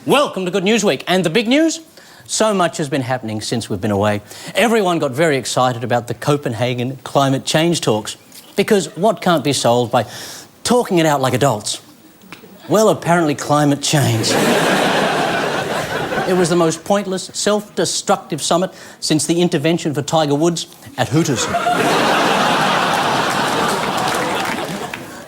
Welcome to Good News Week. And the big news? So much has been happening since we've been away. Everyone got very excited about the Copenhagen climate change talks. Because what can't be solved by talking it out like adults? Well, apparently climate change. It was the most pointless, self-destructive summit since the intervention for Tiger Woods at Hooters.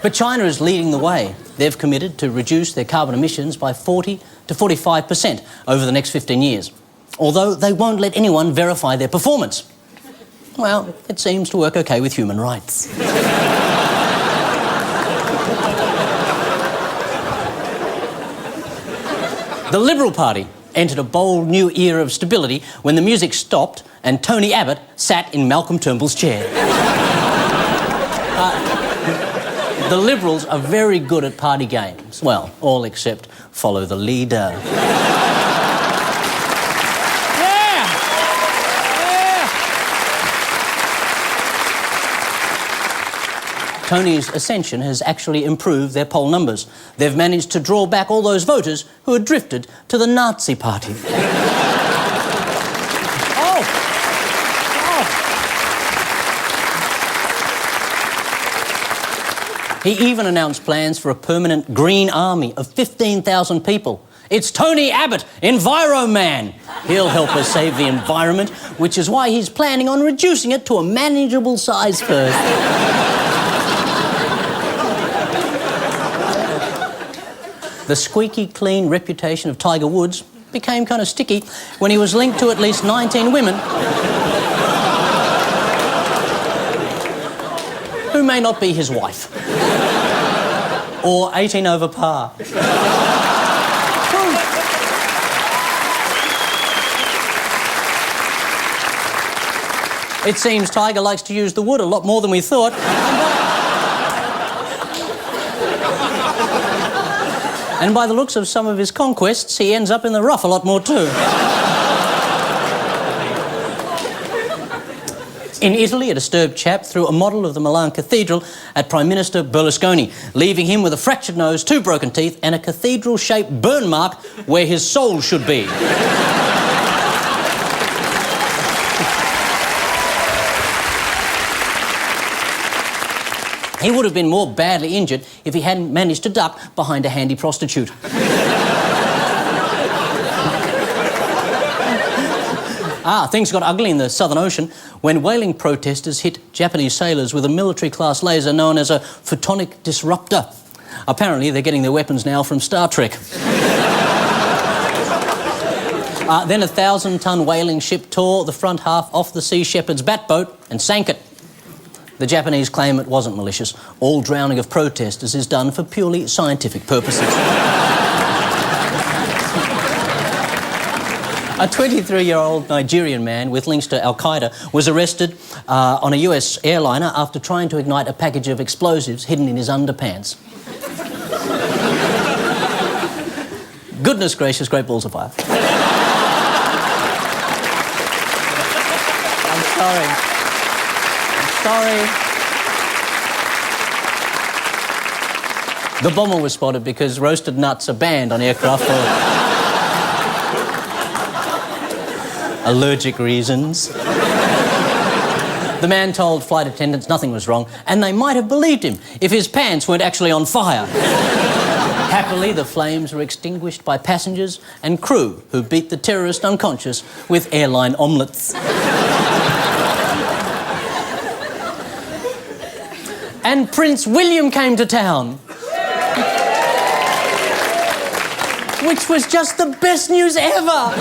But China is leading the way. They've committed to reduce their carbon emissions by 40 to 45% over the next 15 years, although they won't let anyone verify their performance. Well, it seems to work okay with human rights. The Liberal Party entered a bold new era of stability when the music stopped and Tony Abbott sat in Malcolm Turnbull's chair. The Liberals are very good at party games. Well, all except follow the leader. Tony's ascension has actually improved their poll numbers. They've managed to draw back all those voters who had drifted to the Nazi Party. He even announced plans for a permanent green army of 15,000 people. It's Tony Abbott, Enviro Man. He'll help us save the environment, which is why he's planning on reducing it to a manageable size first. The squeaky clean reputation of Tiger Woods became kind of sticky when he was linked to at least 19 women who may not be his wife. Or 18 over par. It seems Tiger likes to use the wood a lot more than we thought. And by the looks of some of his conquests, he ends up in the rough a lot more too. In Italy, a disturbed chap threw a model of the Milan Cathedral at Prime Minister Berlusconi, leaving him with a fractured nose, 2 broken teeth, and a cathedral-shaped burn mark where his soul should be. He would have been more badly injured if he hadn't managed to duck behind a handy prostitute. Things got ugly in the Southern Ocean when whaling protesters hit Japanese sailors with a military-class laser known as a photonic disruptor. Apparently, they're getting their weapons now from Star Trek. Then a 1,000-ton whaling ship tore the front half off the Sea Shepherd's bat boat and sank it. The Japanese claim it wasn't malicious. All drowning of protesters is done for purely scientific purposes. A 23-year-old Nigerian man with links to Al-Qaeda was arrested on a US airliner after trying to ignite a package of explosives hidden in his underpants. Goodness gracious, great balls of fire. I'm sorry. The bomber was spotted because roasted nuts are banned on aircraft for allergic reasons. The man told flight attendants nothing was wrong, and they might have believed him if his pants weren't actually on fire. Happily, the flames were extinguished by passengers and crew who beat the terrorist unconscious with airline omelettes. And Prince William came to town, which was just the best news ever.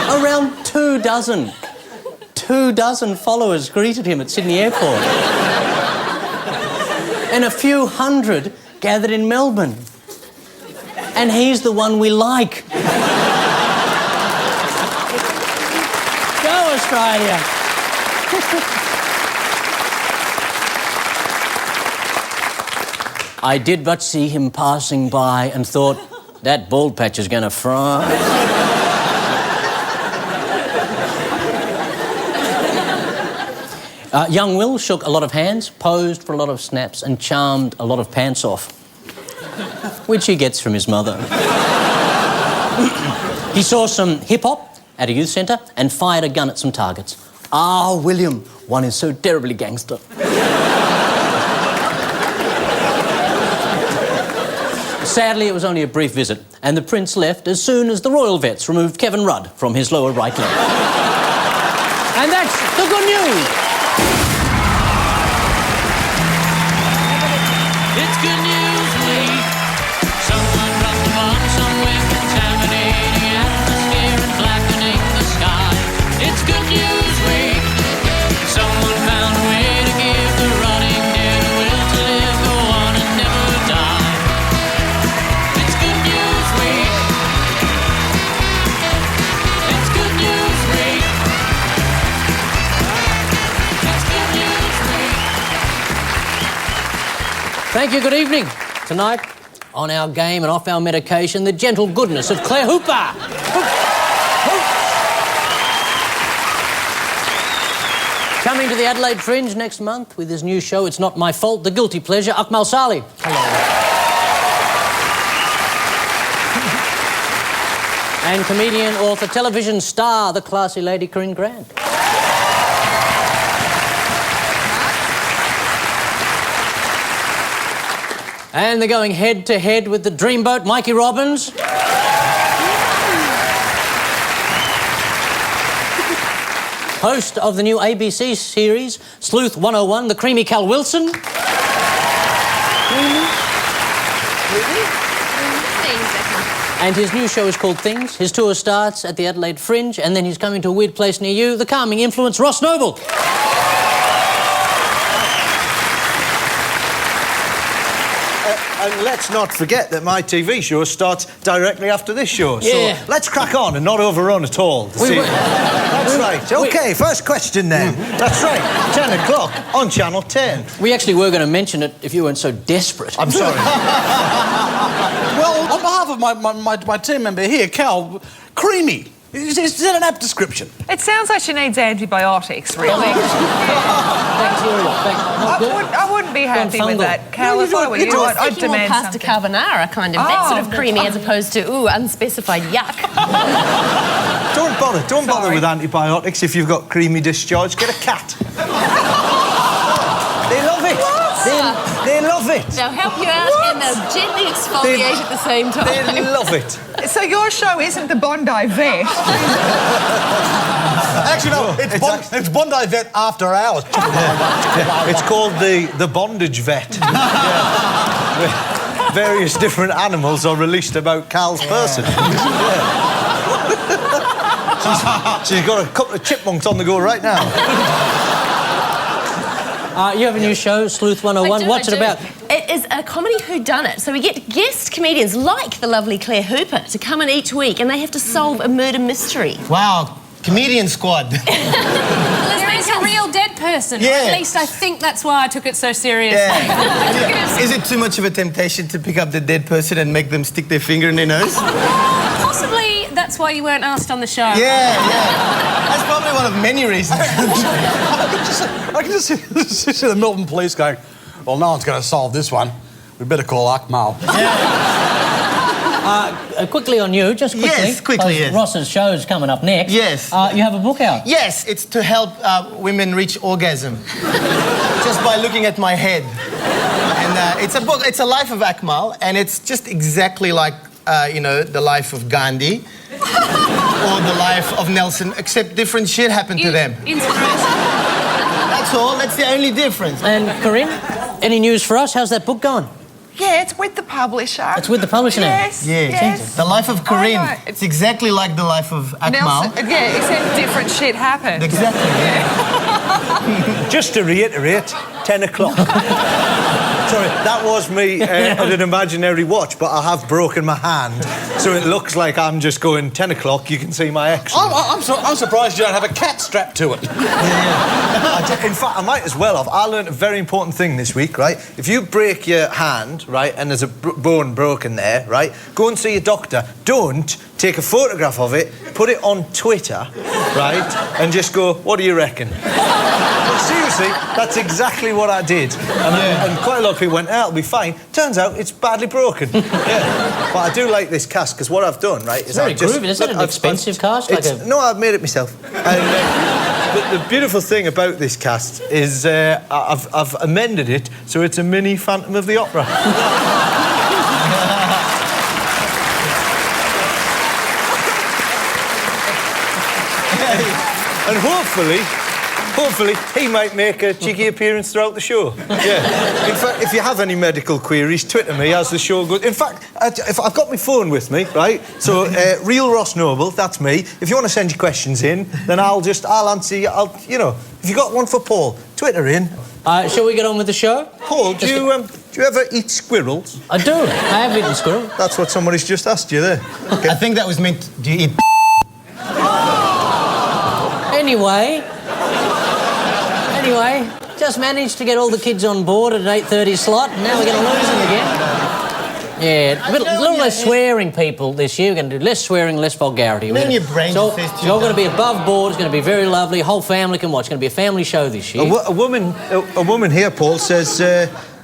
Around 24 followers greeted him at Sydney Airport. And a few hundred gathered in Melbourne. And he's the one we like. Go, Australia. I did but see him passing by and thought, that bald patch is going to fry. Young Will shook a lot of hands, posed for a lot of snaps, and charmed a lot of pants off. which he gets from his mother. He saw some hip-hop at a youth centre and fired a gun at some targets. Ah, William, one is so terribly gangster. Sadly, it was only a brief visit, and the Prince left as soon as the royal vets removed Kevin Rudd from his lower right leg. And that's the good news. It's good news week. Someone dropped a bomb somewhere, contaminating the atmosphere and blackening the sky. It's good news week. Someone found a way to give the rotting dead a will to live, go on and never die. It's good news week. It's good news week. It's good news week. Thank you, good evening. Tonight, on our game and off our medication, the gentle goodness of Claire Hooper. Coming to the Adelaide Fringe next month with his new show, It's Not My Fault, The Guilty Pleasure, Akmal Saleh. Hello. And comedian, author, television star, the classy lady Corinne Grant. And they're going head-to-head with the dreamboat, Mikey Robbins. Host of the new ABC series, Sleuth 101, the creamy Cal Wilson. And his new show is called Things. His tour starts at the Adelaide Fringe, and then he's coming to a weird place near you, the calming influence, Ross Noble. And let's not forget that my TV show starts directly after this show. Yeah. So let's crack on and not overrun at all. That's right. OK, first question then. That's right. 10 o'clock on Channel 10. We actually were going to mention it if you weren't so desperate. I'm sorry. Well, on behalf of my team member here, Cal, creamy. Is that an apt description? It sounds like she needs antibiotics, really. I wouldn't be happy with that. Cal, if I were you, I'd demand pasta something. carbonara kind of, that sort of creamy as opposed to, unspecified yuck. Don't bother with antibiotics if you've got creamy discharge. Get a cat. They love it. They love it. They'll help you out and they'll gently exfoliate at the same time. They love it. So your show isn't the Bondi Vet? Actually, no, it's Bondi Vet After Hours. It's called the bondage vet. Various different animals are released about Cal's person. She's got a couple of chipmunks on the go right now. You have a new show, Sleuth 101. What's it about? It is a comedy whodunit. So we get guest comedians like the lovely Claire Hooper to come in each week and they have to solve a murder mystery. Wow, comedian squad. There is a real dead person. Yeah. At least I think that's why I took it so seriously. Yeah. Is it too much of a temptation to pick up the dead person and make them stick their finger in their nose? Possibly that's why you weren't asked on the show. Yeah. That's probably one of many reasons. I can just see the Melbourne police going, well, no one's going to solve this one. We better call Akmal. Quickly on you, just quickly. Yes, quickly, yes. Ross's show's coming up next. Yes. You have a book out. Yes, it's to help women reach orgasm. Just by looking at my head. And it's a book, it's a life of Akmal, and it's just exactly like, the life of Gandhi. Or the life of Nelson, except different shit happened to them. Inspiration. That's all, that's the only difference. And Corinne, any news for us? How's that book going? Yeah, it's with the publisher. It's with the publisher now? Yes. The life of Corinne. I know. It's exactly like the life of Akmal. Nelson, yeah, except different shit happened. Exactly, yeah. Just to reiterate, 10 o'clock. Sorry, that was me at an imaginary watch, but I have broken my hand, so it looks like I'm just going 10 o'clock, you can see my X. I'm surprised you don't have a cat strapped to it. Yeah. In fact, I might as well have. I learned a very important thing this week, right? If you break your hand, right, and there's a bone broken there, right, go and see a doctor. Don't take a photograph of it, put it on Twitter, right, and just go, what do you reckon? Seriously. honestly, that's exactly what I did. And quite a lot of people went, it'll be fine. Turns out it's badly broken. Yeah. But I do like this cast, because what I've done, right, is Very groovy. Is that an expensive cast? No, I've made it myself. And the beautiful thing about this cast is I've amended it so it's a mini Phantom of the Opera. And hopefully, he might make a cheeky appearance throughout the show. Yeah. In fact, if you have any medical queries, Twitter me as the show goes. In fact, if I've got my phone with me, right? So, Real Ross Noble, that's me. If you want to send your questions in, then I'll answer you. You know, if you got one for Paul, Twitter in. Shall we get on with the show? Paul, do you ever eat squirrels? I do. I have eaten squirrel. That's what somebody's just asked you there. Okay. I think that was meant. Do you eat? Anyway, just managed to get all the kids on board at an 8:30 slot, and now we're going to lose them again. Yeah, a little less swearing, people, this year. We're going to do less swearing, less vulgarity. Then your brain so says it's all going to be above board. It's going to be very lovely. Whole family can watch. It's going to be a family show this year. A woman here, Paul, says,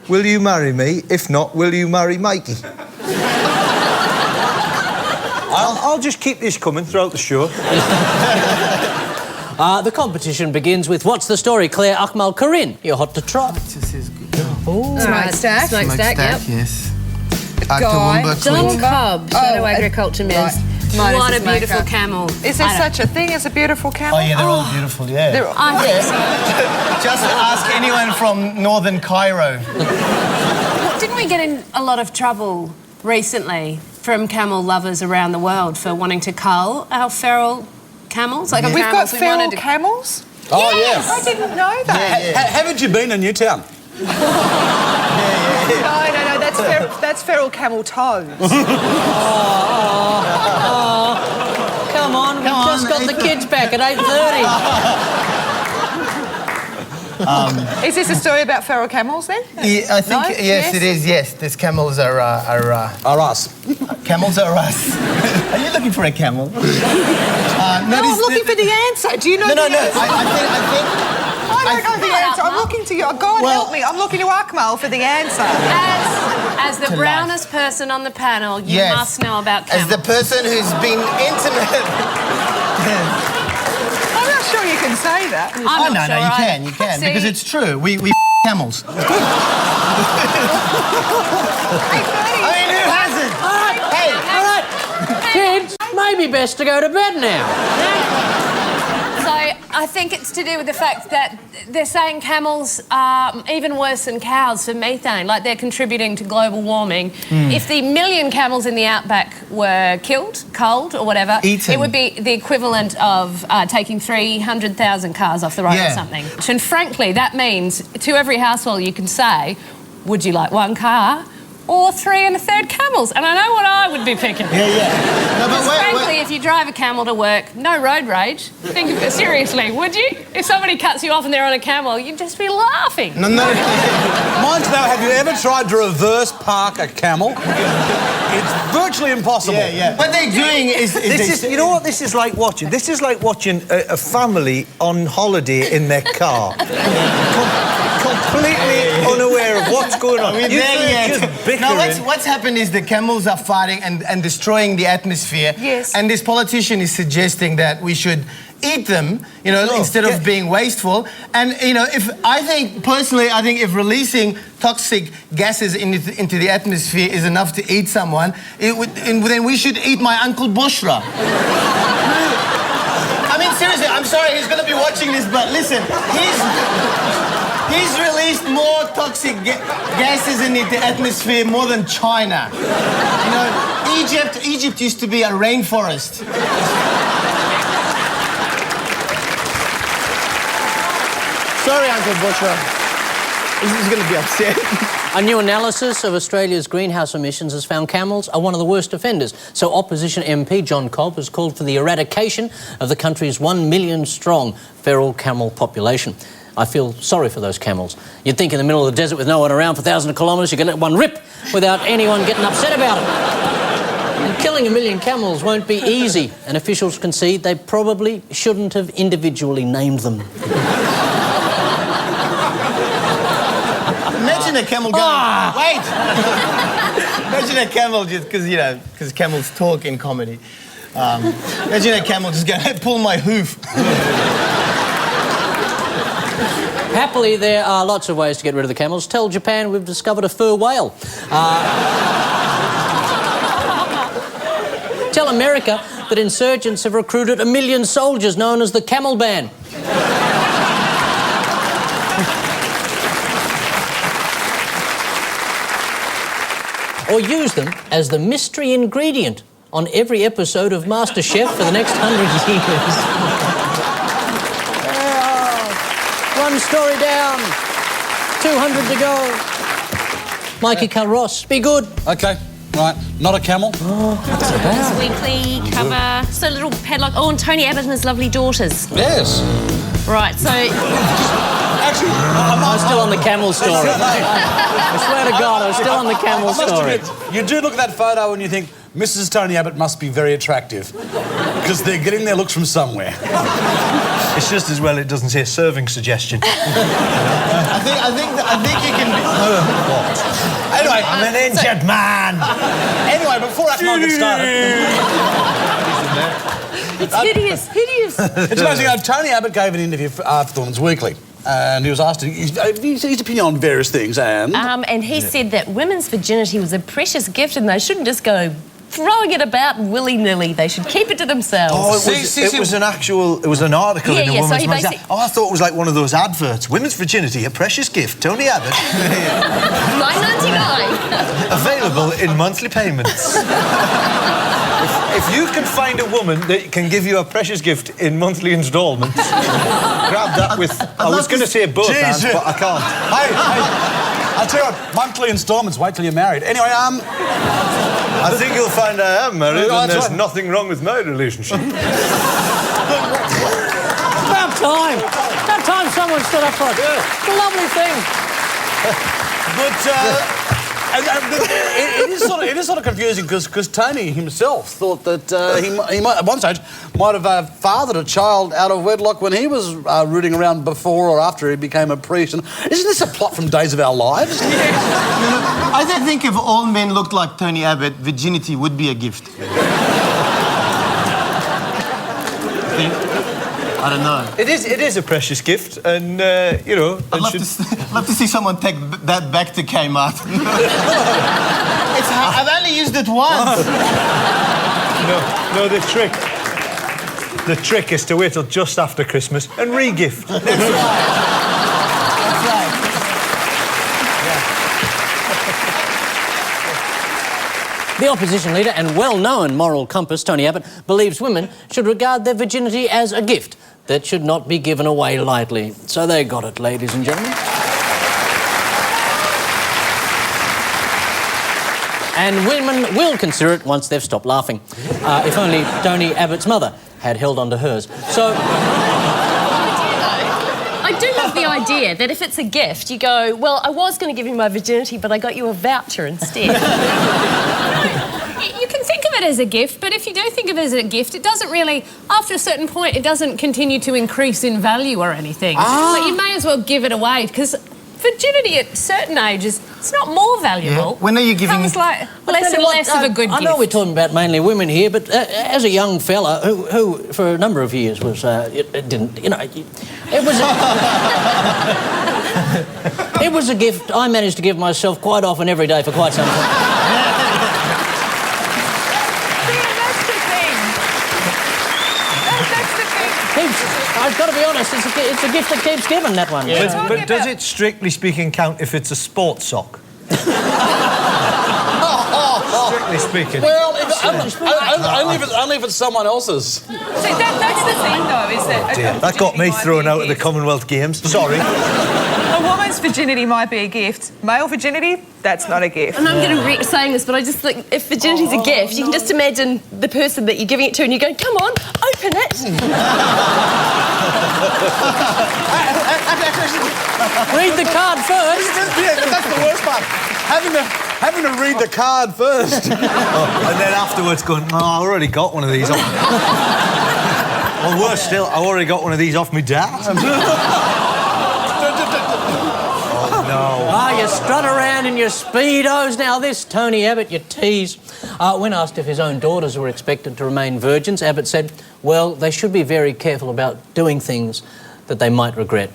will you marry me? If not, will you marry Mikey? I'll just keep this coming throughout the show. The competition begins with What's the Story? Claire, Akmal, Corinne. You're hot to trot. Smokestack. Smokestack, yep. Yes. Guy. John Cobb, Shadow Agriculture Mills. Right. What a beautiful camel. Is there such a thing as a beautiful camel? Oh, yeah, they're all beautiful, yeah. I think so. Just ask anyone from northern Cairo. Didn't we get in a lot of trouble recently from camel lovers around the world for wanting to cull our feral camels? Like We've got camels we feral wanted to... camels? Oh, yes. I didn't know that. Haven't you been in Newtown? No, that's feral camel toes. Come on, we've just got the kids back at 8:30. Is this a story about feral camels then? Yeah, I think, No? yes, it is, yes. These camels are us. Camels are us. Are you looking for a camel? No, I'm looking for the answer. Do you know the answer? I think... I don't know the answer. I'm looking to you. Go and help me. I'm looking to Akmal for the answer. As the brownest person on the panel, you must know about camels. As the person who's been intimate... I'm not sure you can say that. I'm not no, sure you can, See? because it's true. We camels. I mean, who hasn't? Hey! All right, kids, maybe best to go to bed now. So I think it's to do with the fact that they're saying camels are even worse than cows for methane, like they're contributing to global warming. If the million camels in the outback were killed, culled or whatever, Eaten. it would be the equivalent of taking 300,000 cars off the road or something. And frankly, that means to every household you can say, would you like one car? Or 3 1/3 camels, and I know what I would be picking. No, but Frankly, if you drive a camel to work, no road rage. Think of it seriously, would you? If somebody cuts you off and they're on a camel, you'd just be laughing. No. Mind you, have you ever tried to reverse park a camel? It's virtually impossible. Yeah. What they're doing is You know what this is like watching? This is like watching a family on holiday in their car. Completely unaware of what's going on. Just bickering. No, what's happened is the camels are fighting and destroying the atmosphere. Yes. And this politician is suggesting that we should eat them, instead of being wasteful. And, I think if releasing toxic gases into the atmosphere is enough to eat someone, then we should eat my Uncle Bushra. I mean, seriously, I'm sorry he's going to be watching this, but listen, he's released more toxic gases into the atmosphere more than China. Egypt used to be a rainforest. Sorry, Uncle Bushra. He's going to be upset. A new analysis of Australia's greenhouse emissions has found camels are one of the worst offenders. So opposition MP John Cobb has called for the eradication of the country's 1 million strong feral camel population. I feel sorry for those camels. You'd think in the middle of the desert with no one around for thousands of kilometres you could let one rip without anyone getting upset about it. And killing 1 million camels won't be easy, and officials concede they probably shouldn't have individually named them. a camel going... Wait! Imagine a camel just... Because camels talk in comedy. Imagine a camel just going, hey, pull my hoof. Happily, there are lots of ways to get rid of the camels. Tell Japan we've discovered a fur whale. Tell America that insurgents have recruited 1 million soldiers known as the Camel Band. Or use them as the mystery ingredient on every episode of MasterChef for the next 100 years. One story down, 200 to go. Mikey Carr, be good. OK, right. Not a camel. What's it about? Weekly cover. So little padlock. Oh, and Tony Abbott and his lovely daughters. Yes. Right, so... Actually, I'm still on the camel story. I swear to God, I'm still on the camel I must story. admit, you do look at that photo and you think, Mrs. Tony Abbott must be very attractive. Because they're getting their looks from somewhere. It's just as well it doesn't say serving suggestion. I think you can be... What? Anyway, I'm an injured man. Anyway, before Akmal gets started... It's hideous, hideous. It's amazing. Tony Abbott gave an interview for Women's Weekly. And he was asked his opinion on various things, and... And he said that women's virginity was a precious gift and they shouldn't just go throwing it about willy-nilly. They should keep it to themselves. Oh, it was an article in a woman's magazine. Oh, I thought it was like one of those adverts. Women's virginity, a precious gift. Tony Abbott. $9.99. Available in monthly payments. If you can find a woman that can give you a precious gift in monthly instalments, grab that with... I was going to say both hands, but I can't. Hey, I'll tell you what, monthly instalments, wait till you're married. Anyway, I think you'll find I am married and there's nothing wrong with my relationship. About time. About time someone stood up for it. It's a lovely thing. But... it is sort of confusing because Tony himself thought that he might, at one stage, might have fathered a child out of wedlock when he was rooting around before or after he became a priest. And isn't this a plot from Days of Our Lives? I think if all men looked like Tony Abbott, virginity would be a gift. I don't know. It is a precious gift, and you know. I'd love to see someone take that back to Kmart. I've only used it once. No, the trick is to wait till just after Christmas and re-gift. That's right. The opposition leader and well-known moral compass, Tony Abbott, believes women should regard their virginity as a gift that should not be given away lightly. So they got it, ladies and gentlemen. And women will consider it once they've stopped laughing. If only Tony Abbott's mother had held on to hers. So... I do love the idea that if it's a gift, you go, well, I was going to give you my virginity, but I got you a voucher instead. You can think of it as a gift, but if you don't think of it as a gift, it doesn't really, after a certain point, it doesn't continue to increase in value or anything. Like, you may as well give it away, because virginity at certain ages, it's not more valuable. Yeah. When are you giving... It becomes like less and less of a good gift. I know we're talking about mainly women here, but as a young fella who for a number of years was... it didn't... You know... It was... it was a gift I managed to give myself quite often every day for quite some time. I've got to be honest, it's a gift that keeps giving, that one. Yeah. But does it, strictly speaking, count if it's a sports sock? Strictly speaking. Well, only if it's someone else's. See, that's the thing, though, is that... That got me thrown out of the Commonwealth Games. Sorry. A woman's virginity might be a gift. Male virginity, that's not a gift. And I'm going to regret saying this, but I just think if virginity's a gift, you can just imagine the person that you're giving it to and you go, come on, open it. Read the card first. Yeah, that's the worst part. Having to read the card first. And then afterwards going, no, I already got one of these off... Well, worse still, I already got one of these off my dad. Oh, no. Ah, you strut around in your Speedos. Now, this Tony Abbott, you tease. When asked if his own daughters were expected to remain virgins, Abbott said, well, they should be very careful about doing things that they might regret.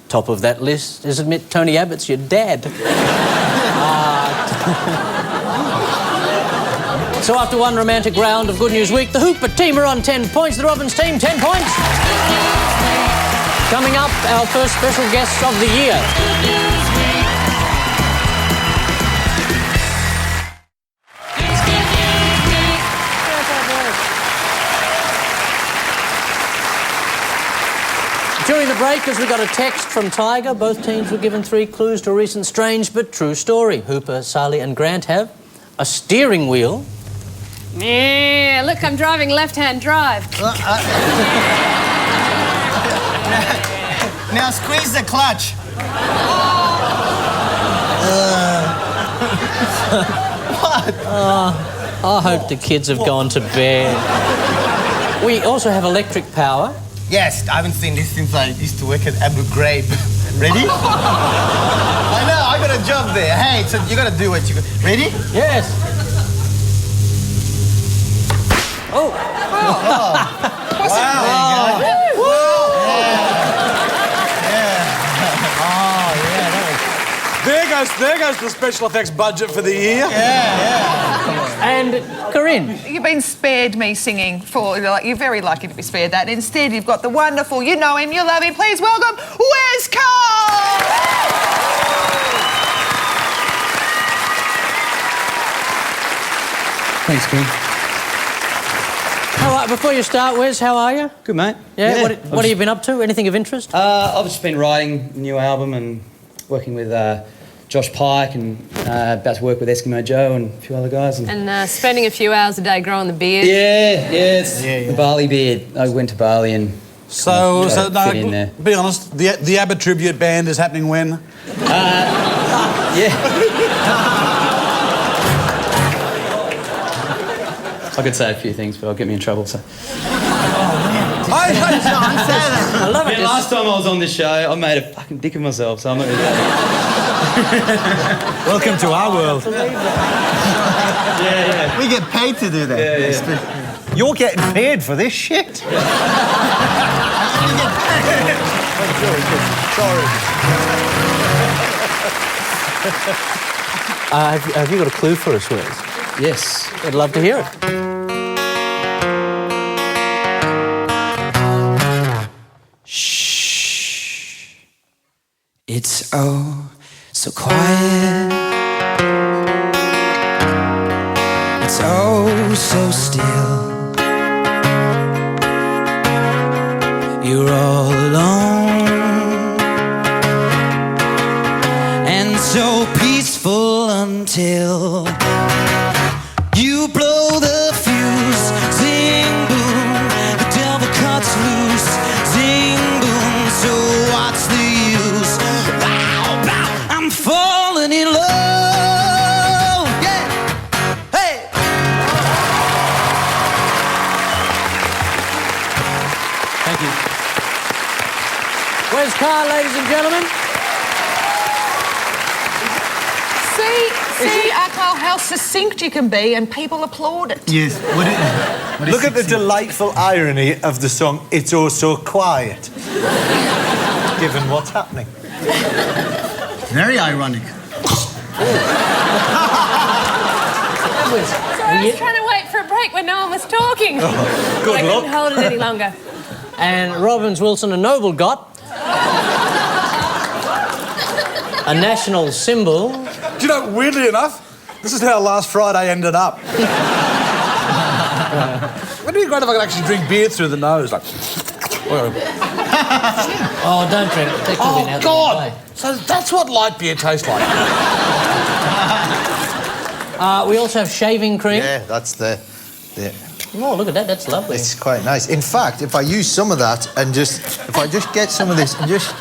Top of that list is admit Tony Abbott's your dad. So after one romantic round of Good News Week, the Hooper team are on 10 points, the Robbins team 10 points. Coming up, our first special guests of the year. During the break, as we got a text from Tiger, both teams were given 3 clues to a recent strange but true story. Hooper, Saleh and Grant have a steering wheel. Yeah, look, I'm driving left-hand drive. Now squeeze the clutch. I hope the kids have gone to bed. We also have electric power. Yes, I haven't seen this since I used to work at Abu Ghraib. Ready? I know, I got a job there. Hey, so you gotta do what you got. Ready? Yes. Oh. There goes the special effects budget for the year. And Corinne. You've been spared me singing for, you're very lucky to be spared that. Instead, you've got the wonderful, you know him, you love him. Please welcome, where's Carr? Thanks, King. All right, before you start, Wes, how are you? Good, mate. Yeah, what have you been up to? Anything of interest? I've just been writing a new album and working with Josh Pike and about to work with Eskimo Joe and a few other guys. And spending a few hours a day growing the beard. It's the Bali beard. I went to Bali and So fit in there. Be honest, the Abbott tribute band is happening when? I could say a few things, but I'll get me in trouble. So. I love it. Last time I was on this show, I made a fucking dick of myself, so I'm not going to. Welcome to our world. We get paid to do that. You're getting paid for this shit. Have you got a clue for us, Wes? Yes. I'd love to hear it. Shh. It's oh so quiet. It's oh so still. You're all alone and so peaceful until you blow the fuse. Zing boom, the devil cuts loose. Zing boom, so what's the use? Wow, wow, I'm falling in love. Yeah, hey. Thank you. Where's Carr, ladies and gentlemen? See, Akmal, how succinct you can be and people applaud it. Yes. Look at the delightful irony of the song It's Oh So Quiet, given what's happening. Very ironic. Sorry, I was trying to wait for a break when no one was talking. Good I luck. couldn't hold it any longer. And Robbins Wilson and Noble got a national symbol. Do you know, weirdly enough, this is how last Friday ended up. Wouldn't it be great if I could actually drink beer through the nose? Like... Oh, don't drink it. That could be an God! So that's what light beer tastes like. We also have shaving cream. Yeah, that's the... Oh, look at that. That's lovely. It's quite nice. In fact, if I use some of that and if I just get some of this and just...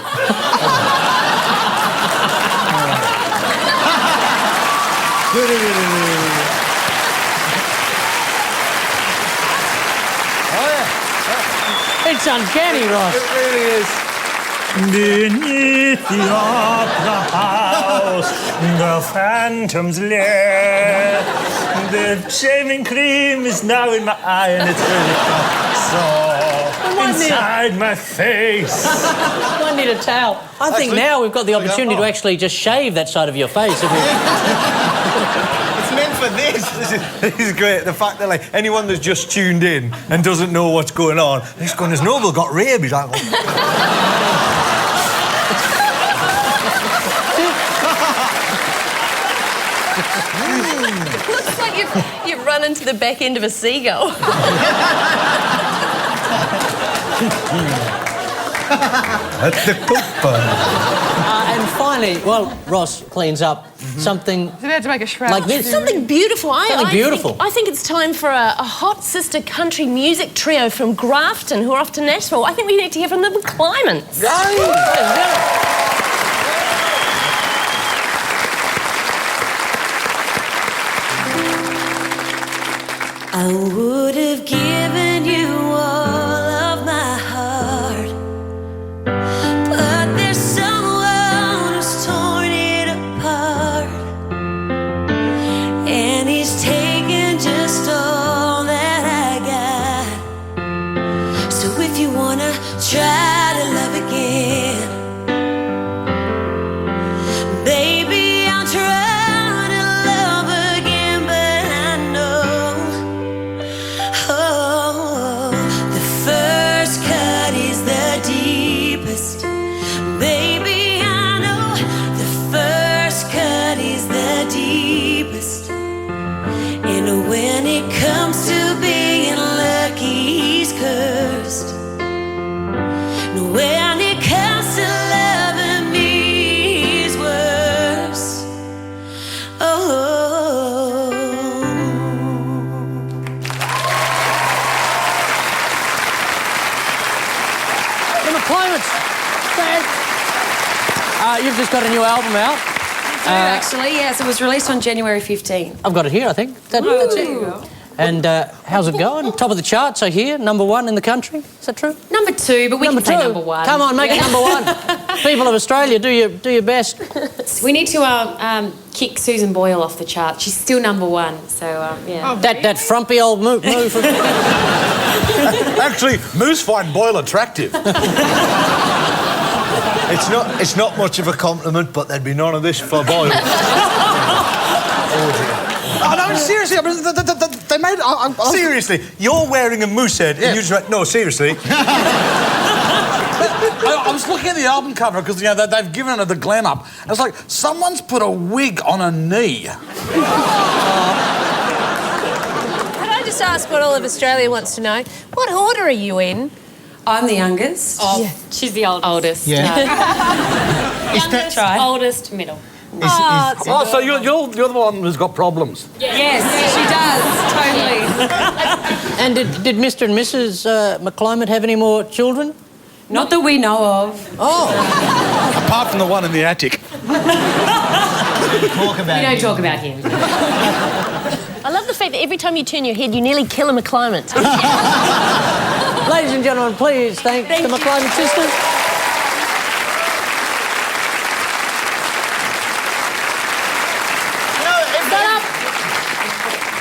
It's uncanny, Ross. It really is. Beneath the opera house, the phantom's lair. The shaving cream is now in my eye and it's really inside my face. I need a towel. I think now we've got the opportunity to actually just shave that side of your face. It's meant for this. This is great. The fact that like anyone that's just tuned in and doesn't know what's going on, he's going, "Has Noble got rabies?" Like, Looks like you've run into the back end of a seagull. at the cuppa. And finally, well, Ross cleans up something He's about to make a shroud. like this. Something beautiful. Something beautiful. I think it's time for a hot sister country music trio from Grafton who are off to Nashville. I think we need to hear from the McClymonts. I would have given you all of my heart, but there's someone who's torn it apart, and he's taken just all that I got. So if you wanna try to love again, baby, I'll try. When it comes to being lucky, he's cursed. And when it comes to loving me, he's worse. Oh. The McClymonts. You've just got a new album out. Actually, yes, it was released on January 15th. I've got it here, I think. That's it. And how's it going? Top of the charts, I hear. #1 in the country. Is that true? Number 2, but we can say number 1. Come on, make it #1. People of Australia, do your best. We need to kick Susan Boyle off the chart. She's still #1, so yeah. That frumpy old move. Actually, Moose find Boyle attractive. It's not much of a compliment, but there'd be none of this for Boyle. Oh dear. Oh, no, seriously, I mean, they made... Seriously, you're wearing a moose head and you just went, no, seriously. I was looking at the album cover because, you know, they've given it the glam up. And it's like, someone's put a wig on a knee. Can I just ask what all of Australia wants to know? What order are you in? I'm the youngest. Oh, yeah. She's the oldest. Yeah. Youngest, oldest, middle. So you're the one who's got problems. Yes, she does, totally. And did Mr. and Mrs. McClymont have any more children? Not that we know of. Oh. Apart from the one in the attic. We don't talk about him. I love the fact that every time you turn your head, you nearly kill a McClymont. Ladies and gentlemen, please thank the McClymont sisters.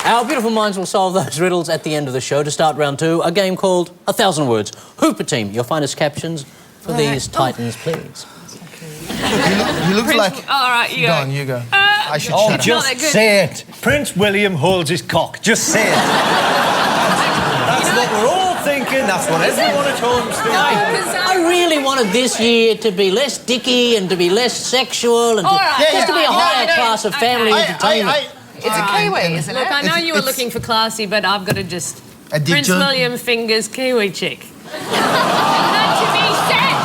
Our beautiful minds will solve those riddles at the end of the show. To start round 2, a game called 1,000 Words. Hooper team, your finest captions for these titans, please. You look like... All right, you go. Go on, you go. I should Oh, shut up. just say it. Prince William holds his cock. Just say it. That's what we're all thinking. That's what everyone at home's thinking. I really wanted this year to be less dicky and to be less sexual and just to be a higher class of family entertainment. It's a Kiwi, isn't it? Look, I know you were looking for classy, but I've got to just... Prince William fingers Kiwi chick. Not to be said!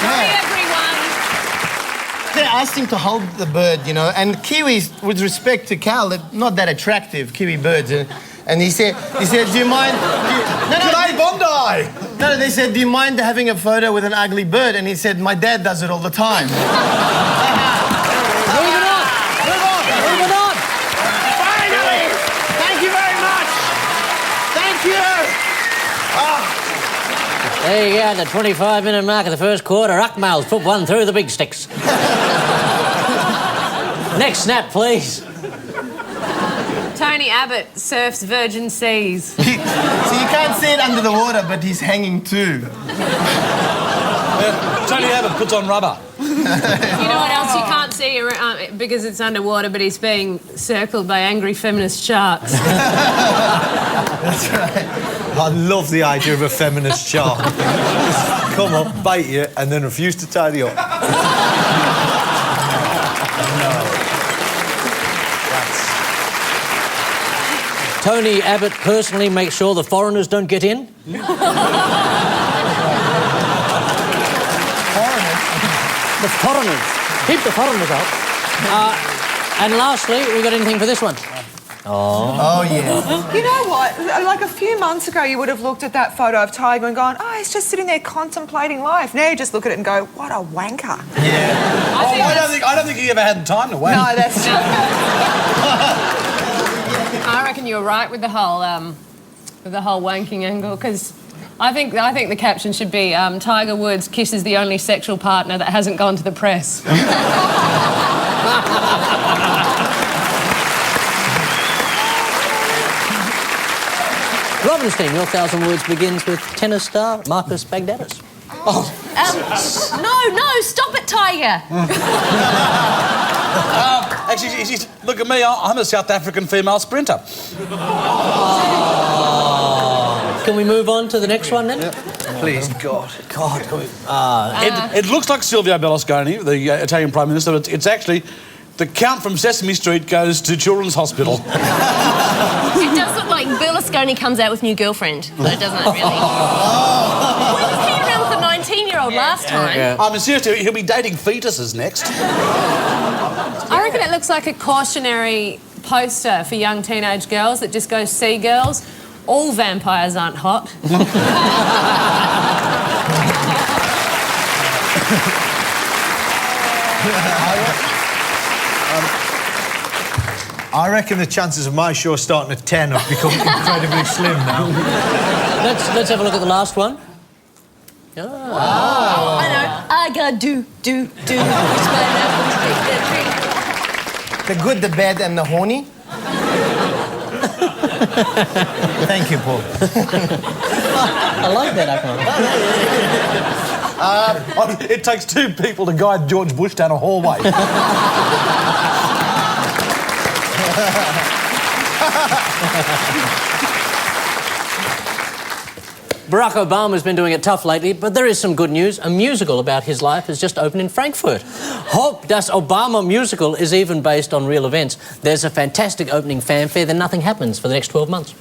Sorry, everyone. They asked him to hold the bird, you know, and kiwis, with respect to Cal, they're not that attractive, kiwi birds. And he said, do you mind... G'day, Bondi! No, they said, do you mind having a photo with an ugly bird? And he said, my dad does it all the time. Moving on. Finally! Thank you very much. Thank you. There you go, the 25-minute mark of the first quarter. Akmal's put one through the big sticks. Next snap, please. Tony Abbott surfs virgin seas. So you can't see it under the water, but he's hanging too. Tony Abbott puts on rubber. You know what else you can't see because it's underwater, but he's being circled by angry feminist sharks. That's right. I love the idea of a feminist shark. Just come up, bite you, and then refuse to tidy up. Tony Abbott personally makes sure the foreigners don't get in. The foreigners. Keep the foreigners out. And lastly, we got anything for this one? Oh, yeah. You know what? Like a few months ago, you would have looked at that photo of Tiger and gone, oh, he's just sitting there contemplating life. Now you just look at it and go, what a wanker. Yeah. I don't think he ever had time to wait. No, that's true. I reckon you're right with the whole wanking angle, because I think the caption should be Tiger Woods kisses the only sexual partner that hasn't gone to the press. Robinstein, your 1,000 words begins with tennis star Marcus Bagdatis. No, stop it, Tiger. Actually, look at me. I'm a South African female sprinter. Can we move on to the next one then? Yep. Please, God. God, can we... It looks like Silvio Berlusconi, the Italian Prime Minister, but it's actually the Count from Sesame Street goes to Children's Hospital. It does look like Berlusconi comes out with new girlfriend, but it doesn't really. Was he around with the 19-year-old last time? Yeah. I mean, seriously, he'll be dating fetuses next. I reckon it looks like a cautionary poster for young teenage girls that just goes, see girls, all vampires aren't hot. I reckon the chances of my show starting at 10 have become incredibly slim now. Let's have a look at the last one. I know. I got do. The good, the bad, and the horny. Thank you, Paul. I like that, Akmal. It takes two people to guide George Bush down a hallway. Barack Obama's been doing it tough lately, but there is some good news. A musical about his life has just opened in Frankfurt. Hope das Obama musical is even based on real events. There's a fantastic opening fanfare, then nothing happens for the next 12 months.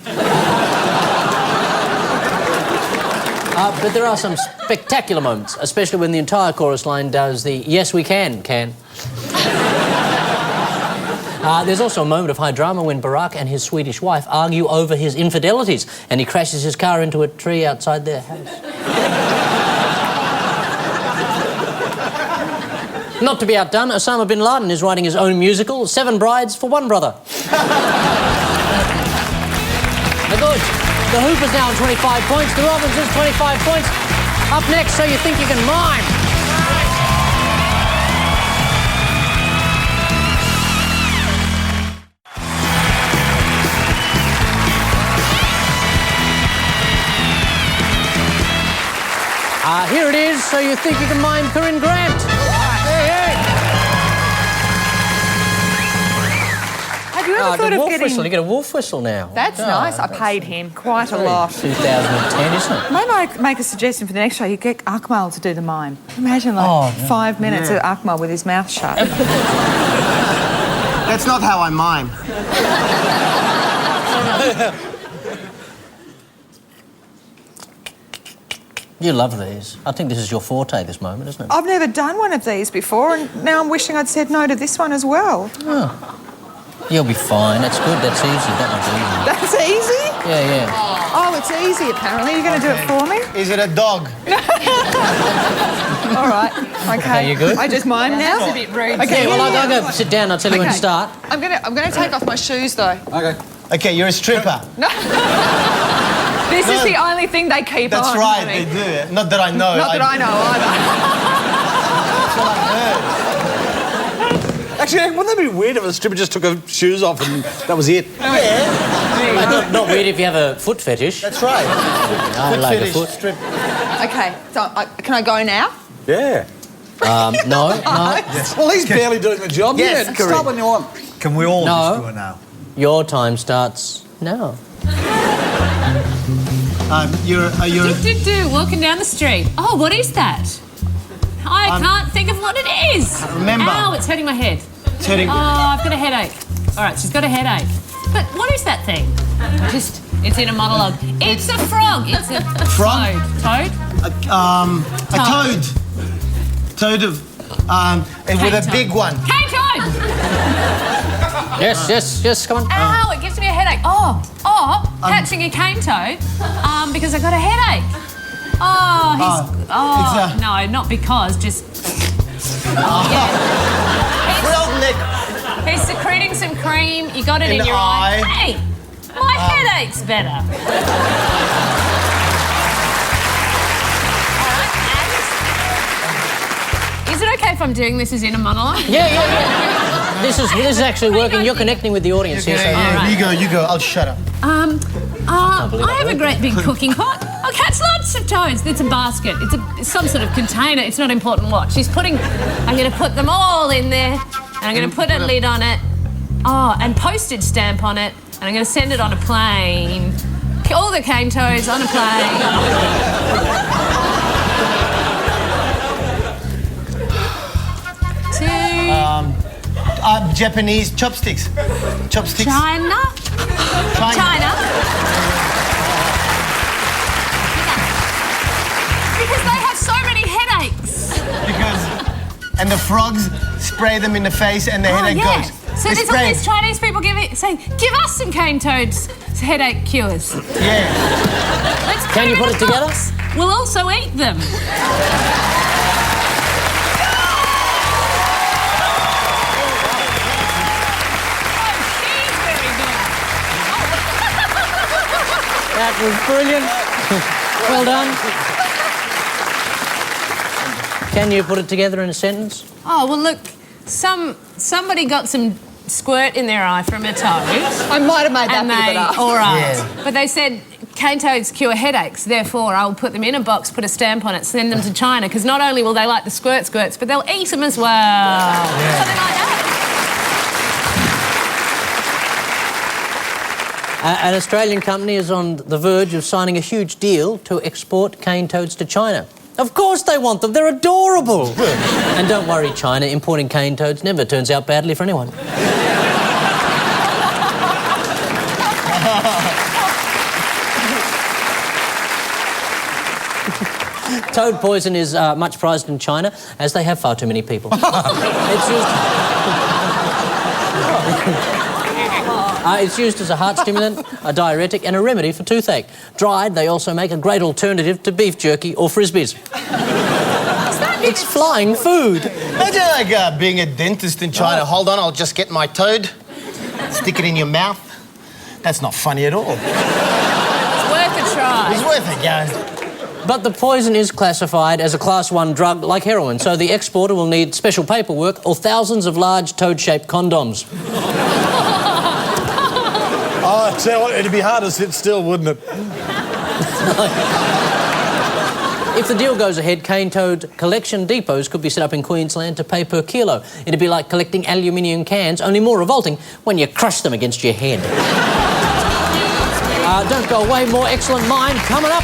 But there are some spectacular moments, especially when the entire chorus line does the yes we can. There's also a moment of high drama when Barack and his Swedish wife argue over his infidelities and he crashes his car into a tree outside their house. Not to be outdone, Osama bin Laden is writing his own musical, 7 Brides for One Brother. The good. The Hooper's now on 25 points, the Robinsons 25 points. Up next, So You Think You Can Mime. Here it is, So You Think You Can Mime Corinne Grant. Hey. Have you ever thought of getting... Whistle. You get a wolf whistle now. That's nice. I paid him quite a lot. 2010, isn't it? May I make a suggestion for the next show? You get Akmal to do the mime. Imagine 5 minutes of Akmal with his mouth shut. That's not how I mime. You love these. I think this is your forte, this moment, isn't it? I've never done one of these before, and now I'm wishing I'd said no to this one as well. Oh. You'll be fine. That's good. That's easy. That one's easy. That's easy? Yeah. Oh, it's easy, apparently. You're going to do it for me? Is it a dog? All right. Okay. You good? I just mime now? That's a bit rude. Okay, well, I'll go sit down. I'll tell you when to start. I'm going to take off my shoes, though. Okay. Okay, you're a stripper. No. This is the only thing they keep That's on. right, honey. they do. Not that I know. Not that I know either. Actually, wouldn't that be weird if a stripper just took her shoes off and that was it? Not weird if you have a foot fetish. That's right. I like a foot. Strip. Okay, so can I go now? Yeah. No. Well, he's barely doing the job. Yes, yeah, Corinne. start when you want. Can we all No. just go now? Your time starts now. You're Walking down the street. Oh, what is that? I can't think of what it is. Remember. Ow, it's hurting my head. It's hurting. Oh, I've got a headache. All right, she's got a headache. But what is that thing? It's in a monologue. It's a frog. It's a Frog? Toad? a toad. Toad of and with a Cane big toad. one. Cane toad! Yes, come on. Ow, it gives me a headache. Catching a cane toad because I got a headache. No, not because, just... Frog neck. He's secreting some cream, you got it in In your the eye. eye. Hey, my headache's better. Is it okay if I'm doing this as in a monologue? Yeah. This is actually working. You're connecting with the audience here. So You go. I'll shut up. I have a great big cooking pot. I'll catch lots of toads. It's a basket. It's some sort of container. It's not important what. I'm going to put them all in there, and I'm going to put a lid on it. And postage stamp on it, and I'm going to send it on a plane. All the cane toads on a plane. Japanese chopsticks. China. Because they have so many headaches. And the frogs spray them in the face and the headache goes. So They there's all spray. these Chinese people saying, give us some cane toads headache cures. Yeah. Let's Can you them put in it a together? box. We'll also eat them. That was brilliant. Well done. Can you put it together in a sentence? Oh, well, look, somebody got some squirt in their eye from a toad. I might have made that bit up. All right. Yeah. But they said cane toads cure headaches, therefore I'll put them in a box, put a stamp on it, send them to China, because not only will they like the squirts, but they'll eat them as well. Yeah. Something like that. An Australian company is on the verge of signing a huge deal to export cane toads to China. Of course they want them, they're adorable. And don't worry, China, importing cane toads never turns out badly for anyone. Toad poison is much prized in China, as they have far too many people. It's used as a heart stimulant, a diuretic and a remedy for toothache. Dried, they also make a great alternative to beef jerky or frisbees. It's flying food. Imagine like being a dentist in China. Hold on, I'll just get my toad, stick it in your mouth. That's not funny at all. It's worth a try. It's worth it, guys. But the poison is classified as a Class 1 drug like heroin, so the exporter will need special paperwork or thousands of large toad-shaped condoms. Oh, tell you what, it'd be hard to sit still, wouldn't it? If the deal goes ahead, cane toad collection depots could be set up in Queensland to pay per kilo. It'd be like collecting aluminium cans, only more revolting when you crush them against your head. Don't go away, more excellent mime coming up.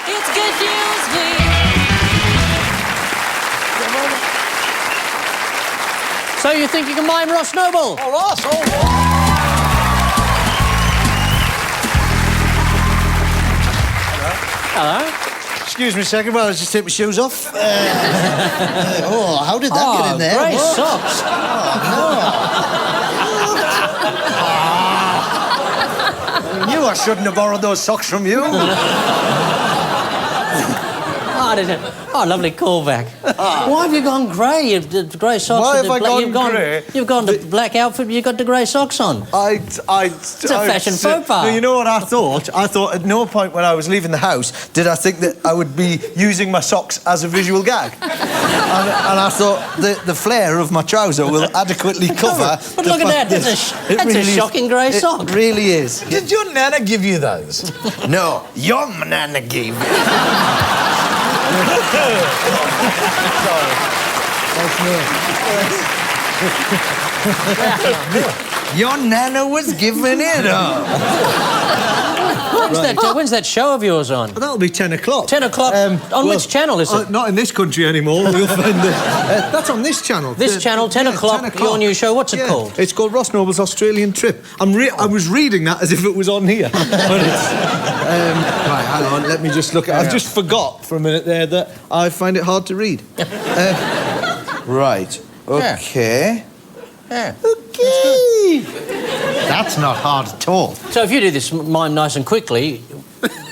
It's Good News Week. So you think you can mime Ross Noble? Oh, Ross, Hello. Excuse me a second, while I just take my shoes off. How did that get in there? Great What? socks. I knew I shouldn't have borrowed those socks from you. I didn't. Oh, lovely callback. Why have you gone grey? You've the grey socks. Why with have the I gone grey? You've gone to black outfit, but you've got the grey socks on. It's a fashion faux pas. No, you know what I thought? I thought at no point when I was leaving the house did I think that I would be using my socks as a visual gag. and I thought the flare of my trouser will adequately cover. But look at that. That's a shocking grey sock. It really is. Did your nana give you those? No, your nana gave me. Your nana was giving it up. When's that show of yours on? That'll be 10 o'clock. 10 o'clock? On which channel is it? Not in this country anymore. You'll find that's on this channel. This channel, 10 o'clock, your new show. What's it called? It's called Ross Noble's Australian Trip. I was reading that as if it was on here. But it's... right, hang on, let me just look at it. I just forgot for a minute there that I find it hard to read. Right, OK. Yeah. OK. That's not hard at all. So if you do this mime nice and quickly,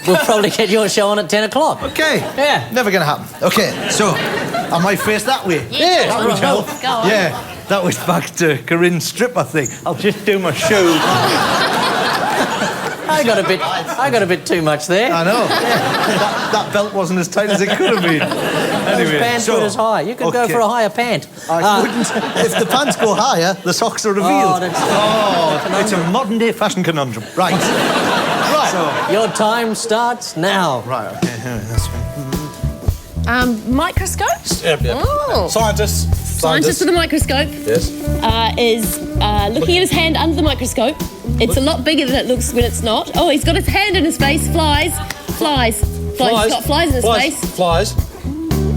we'll probably get your show on at 10 o'clock. OK. Yeah. Never going to happen. OK, so I might face that way. Yeah, that would help. Go on. Yeah, that was back to Corinne's stripper thing. I'll just do my shoe. I got a bit too much there. I know. that belt wasn't as tight as it could have been. Anyway, Those pants weren't as high. You could go for a higher pant. I wouldn't. If the pants go higher, the socks are revealed. It's a modern-day fashion conundrum. Right. Right. So, your time starts now. Right. Okay. That's Microscopes? Yep. Oh. Scientist with a microscope Yes. is looking at his hand under the microscope. It's a lot bigger than it looks when it's not. Oh, he's got his hand in his face. Flies. He's got flies in his face. Flies.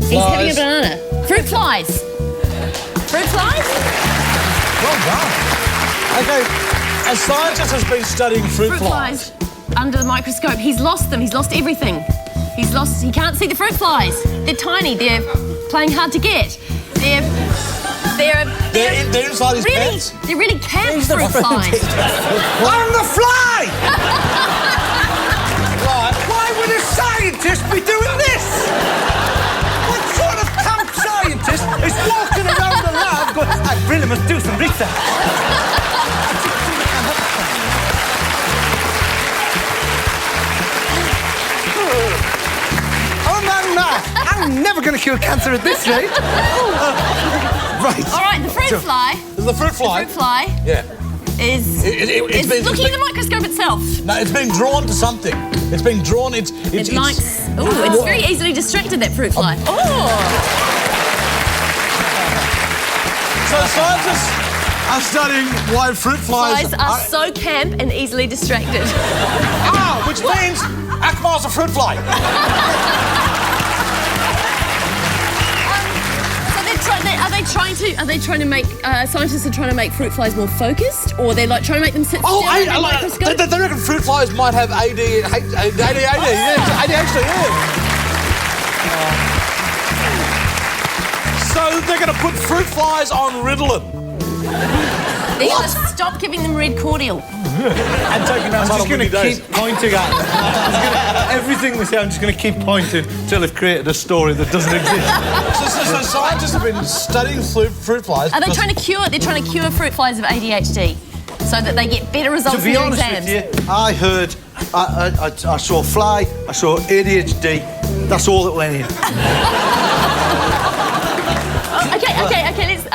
He's having a banana. Fruit flies. Fruit flies? Well done. OK, a scientist has been studying fruit flies under the microscope. He's lost them. He's lost everything. He can't see the fruit flies. They're tiny. They're playing hard to get. They're inside his pants? They're really camp fruit flies. I'm the fly! Why would a scientist be doing this? What sort of camp scientist is walking around the lab going, I really must do some research? I'm never going to cure cancer at this rate. Right. All right, the fruit fly. The fruit fly? The fruit fly. Yeah. Is looking at the microscope itself. No, it's been drawn to something. It's been drawn. It's it's very easily distracted, that fruit fly. So scientists are studying why fruit flies are so camp and easily distracted. Which means Akmal's a fruit fly. Are they trying to make scientists are trying to make fruit flies more focused, or they're like trying to make them sit still in a microscope? They reckon fruit flies might have ADHD. So they're going to put fruit flies on Ritalin. They must stop giving them red cordial. I'm just going to keep pointing at them. Everything they say, I'm just going to keep pointing until they've created a story that doesn't exist. So scientists have been studying fruit flies. Are they trying to cure? They're trying to cure fruit flies of ADHD, so that they get better results in their exams. To be honest with you, I heard, I saw fly, I saw ADHD. That's all that went in. Okay.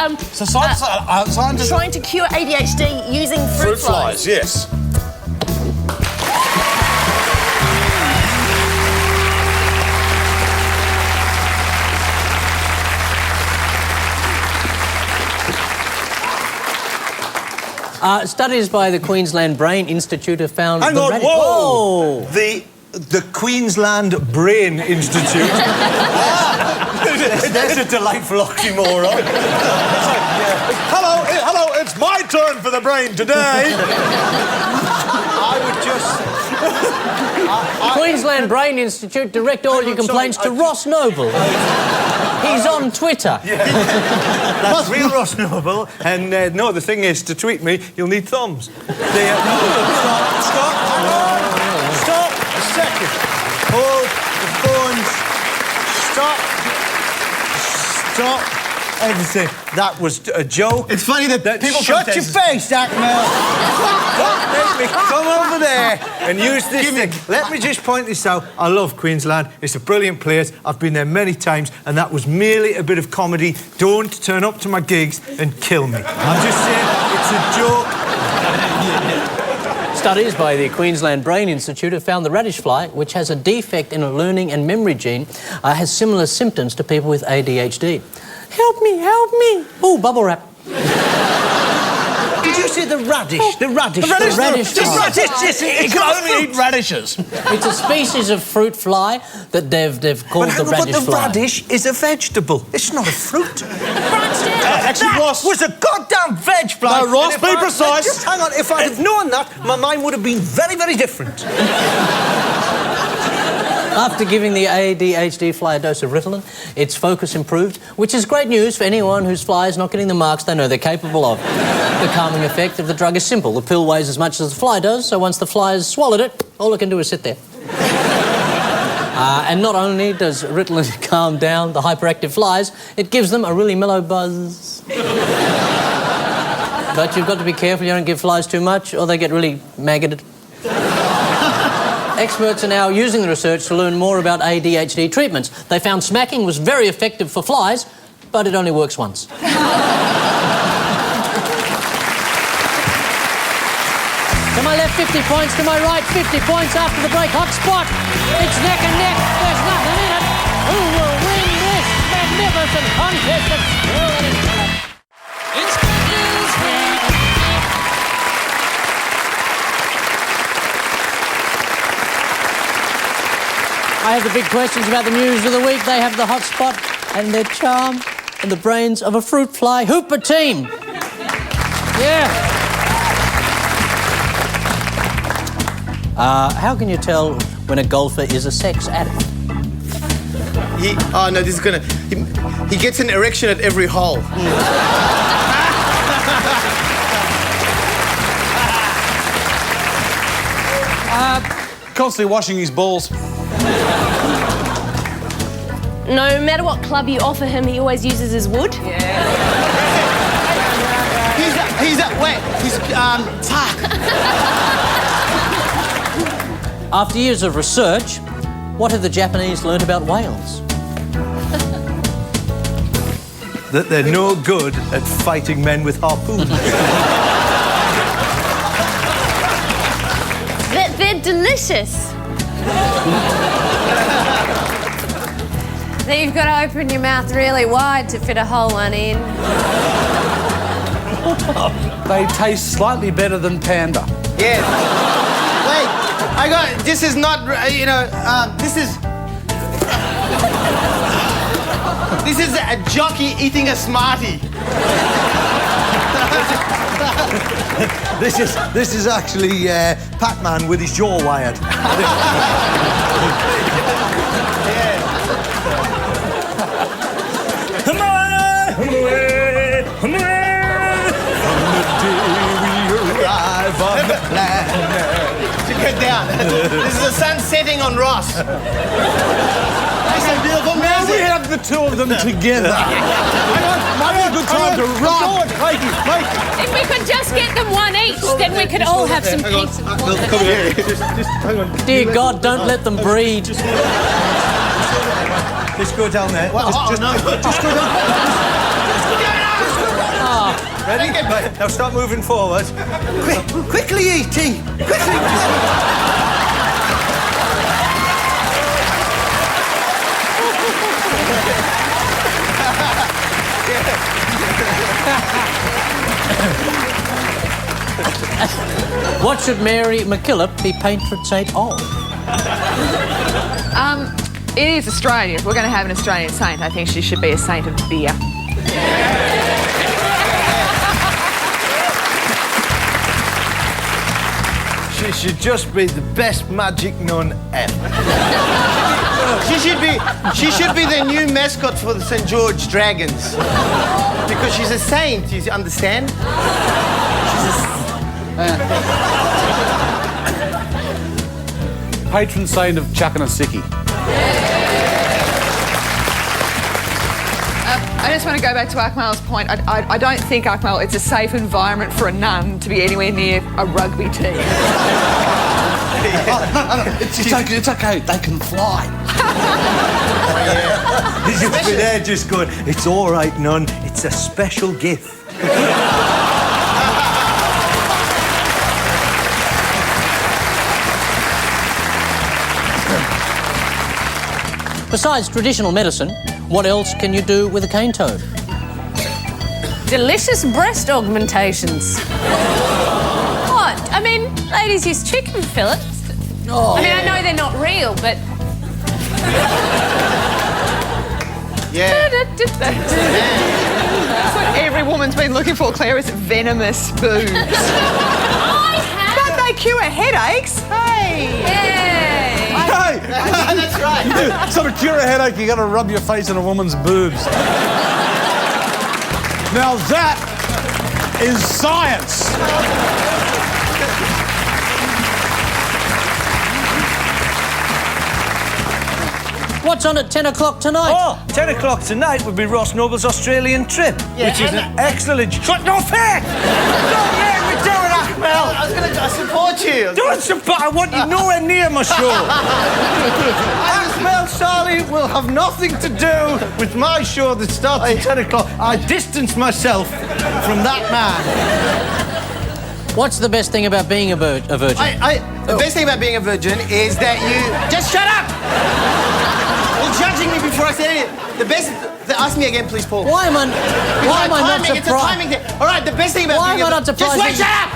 Let's So scientists trying to cure ADHD using fruit flies. Yes. Studies by the Queensland Brain Institute have found... Hang on, whoa! The Queensland Brain Institute. There's a delightful oxymoron. Hello, it's my turn for the brain today. I would just... Queensland Brain Institute, direct all your complaints to Ross Noble. He's on Twitter. Yeah. That's real Ross Noble. And no, the thing is, to tweet me, you'll need thumbs. Stop a second. Hold the phones. Stop. Stop everything. That was a joke. It's funny that people Shut your face, Akmal. Let me come over there and use this thing. Let me just point this out. I love Queensland. It's a brilliant place. I've been there many times, and that was merely a bit of comedy. Don't turn up to my gigs and kill me. I'm just saying, it's a joke. Studies by the Queensland Brain Institute have found the radish fly, which has a defect in a learning and memory gene, has similar symptoms to people with ADHD. Help me, help me. Oh, bubble wrap. Did you say the radish? The radish. The radish The fly. radish. He can only eat radishes. It's a species of fruit fly that they've called the radish But the fly. radish is a vegetable. It's not a fruit. Actually, Ross was a goddamn veg fly. No, Ross, And if be I- precise. Just hang on. If I'd have known that, my mind would have been very, very different. After giving the ADHD fly a dose of Ritalin, its focus improved, which is great news for anyone whose fly is not getting the marks they know they're capable of. The calming effect of the drug is simple. The pill weighs as much as the fly does, so once the fly has swallowed it, all it can do is sit there. And not only does Ritalin calm down the hyperactive flies, it gives them a really mellow buzz. But you've got to be careful you don't give flies too much, or they get really maggoted. Experts are now using the research to learn more about ADHD treatments. They found smacking was very effective for flies, but it only works once. To my left, 50 points. To my right, 50 points after the break. Hot spot. It's neck and neck. There's nothing in it. Who will win this magnificent contest of skill and intellect? It's Good News Week. I have the big questions about the news of the week. They have the hot spot and their charm and the brains of a fruit fly hooper team. Yeah. How can you tell when a golfer is a sex addict? Oh no, this is gonna. He gets an erection at every hole. Constantly washing his balls. No matter what club you offer him, he always uses his wood. After years of research, what have the Japanese learnt about whales? That they're no good at fighting men with harpoons. That they're delicious. That you've got to open your mouth really wide to fit a whole one in. They taste slightly better than panda. Yeah. Wait, I got. This is not. This is. This is a jockey eating a Smartie. This is actually Pac-Man with his jaw wired. Get down. This is the sun setting on Ross. Nice and beautiful music. We have the two of them together. Might be a good time to run. If we could just get them one each, then we could all have some peace and quiet. Come here. Just hang on. Dear God, don't let them breed. Just go down there. Just go down. Ready? Right, now start moving forward. Quickly, E.T. Quickly. What should Mary McKillop be patron saint of? It is Australian. If we're going to have an Australian saint, I think she should be a saint of beer. She should just be the best magic nun ever. She should be the new mascot for the St. George Dragons. Because she's a saint, you understand? Patron saint of chucking a sickie. I just want to go back to Akmal's point. I don't think, Akmal, it's a safe environment for a nun to be anywhere near a rugby team. It's okay. They can fly. They're just going, it's all right, nun. It's a special gift. Besides traditional medicine, what else can you do with a cane toad? Delicious breast augmentations. What? I mean, ladies use chicken fillets. Oh. I mean, I know they're not real, but... Yeah. That's what every woman's been looking for, Claire, is venomous boobs. I have... But they cure headaches. Hey! Hey! Hey! That's right. So to cure a headache, you got to rub your face in a woman's boobs. Now that is science. What's on at 10 o'clock tonight? Oh, 10 o'clock tonight would be Ross Noble's Australian trip, which is an excellent... Shut your face! Don't let me do it, Akmal! I was going to support you. Don't support... I want you nowhere near my show. Akmal Saleh will have nothing to do with my show that starts at 10 o'clock. I distance myself from that man. What's the best thing about being a virgin? The best thing about being a virgin is that you... Just shut up! You're judging me before I say anything. The best... Ask me again, please, Paul. Why am I not surprised? It's a timing thing. All right, the best thing about Why being am I not surprised? Just wait, shut up!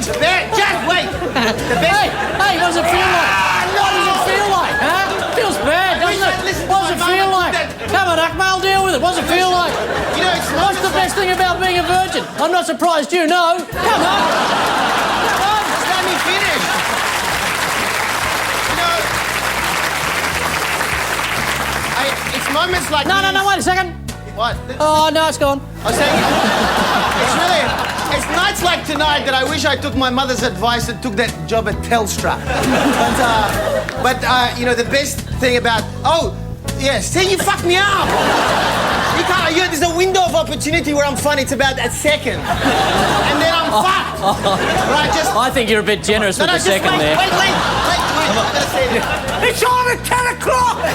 Just wait. The best... Hey, what does it feel like? What does it feel like, huh? Feels bad, doesn't it? What does it feel like? Come on, Akmal, deal with it. What does it feel like? You know, it's What's the best thing about being a virgin? I'm not surprised you know. Come on. Just let me finish. You know... It's moments like No, these... wait a second. What? Oh, no, it's gone. I was saying... It's really... It's nights like tonight that I wish I took my mother's advice and took that job at Telstra. But you know, the best thing about... Oh, yeah, see, you fucked me up. You can't... There's a window of opportunity where I'm fun. It's about a second. And then I'm fucked. Right, just... I think you're a bit generous with the second there. Wait. I'm gonna say this. It's on at 10 o'clock! 10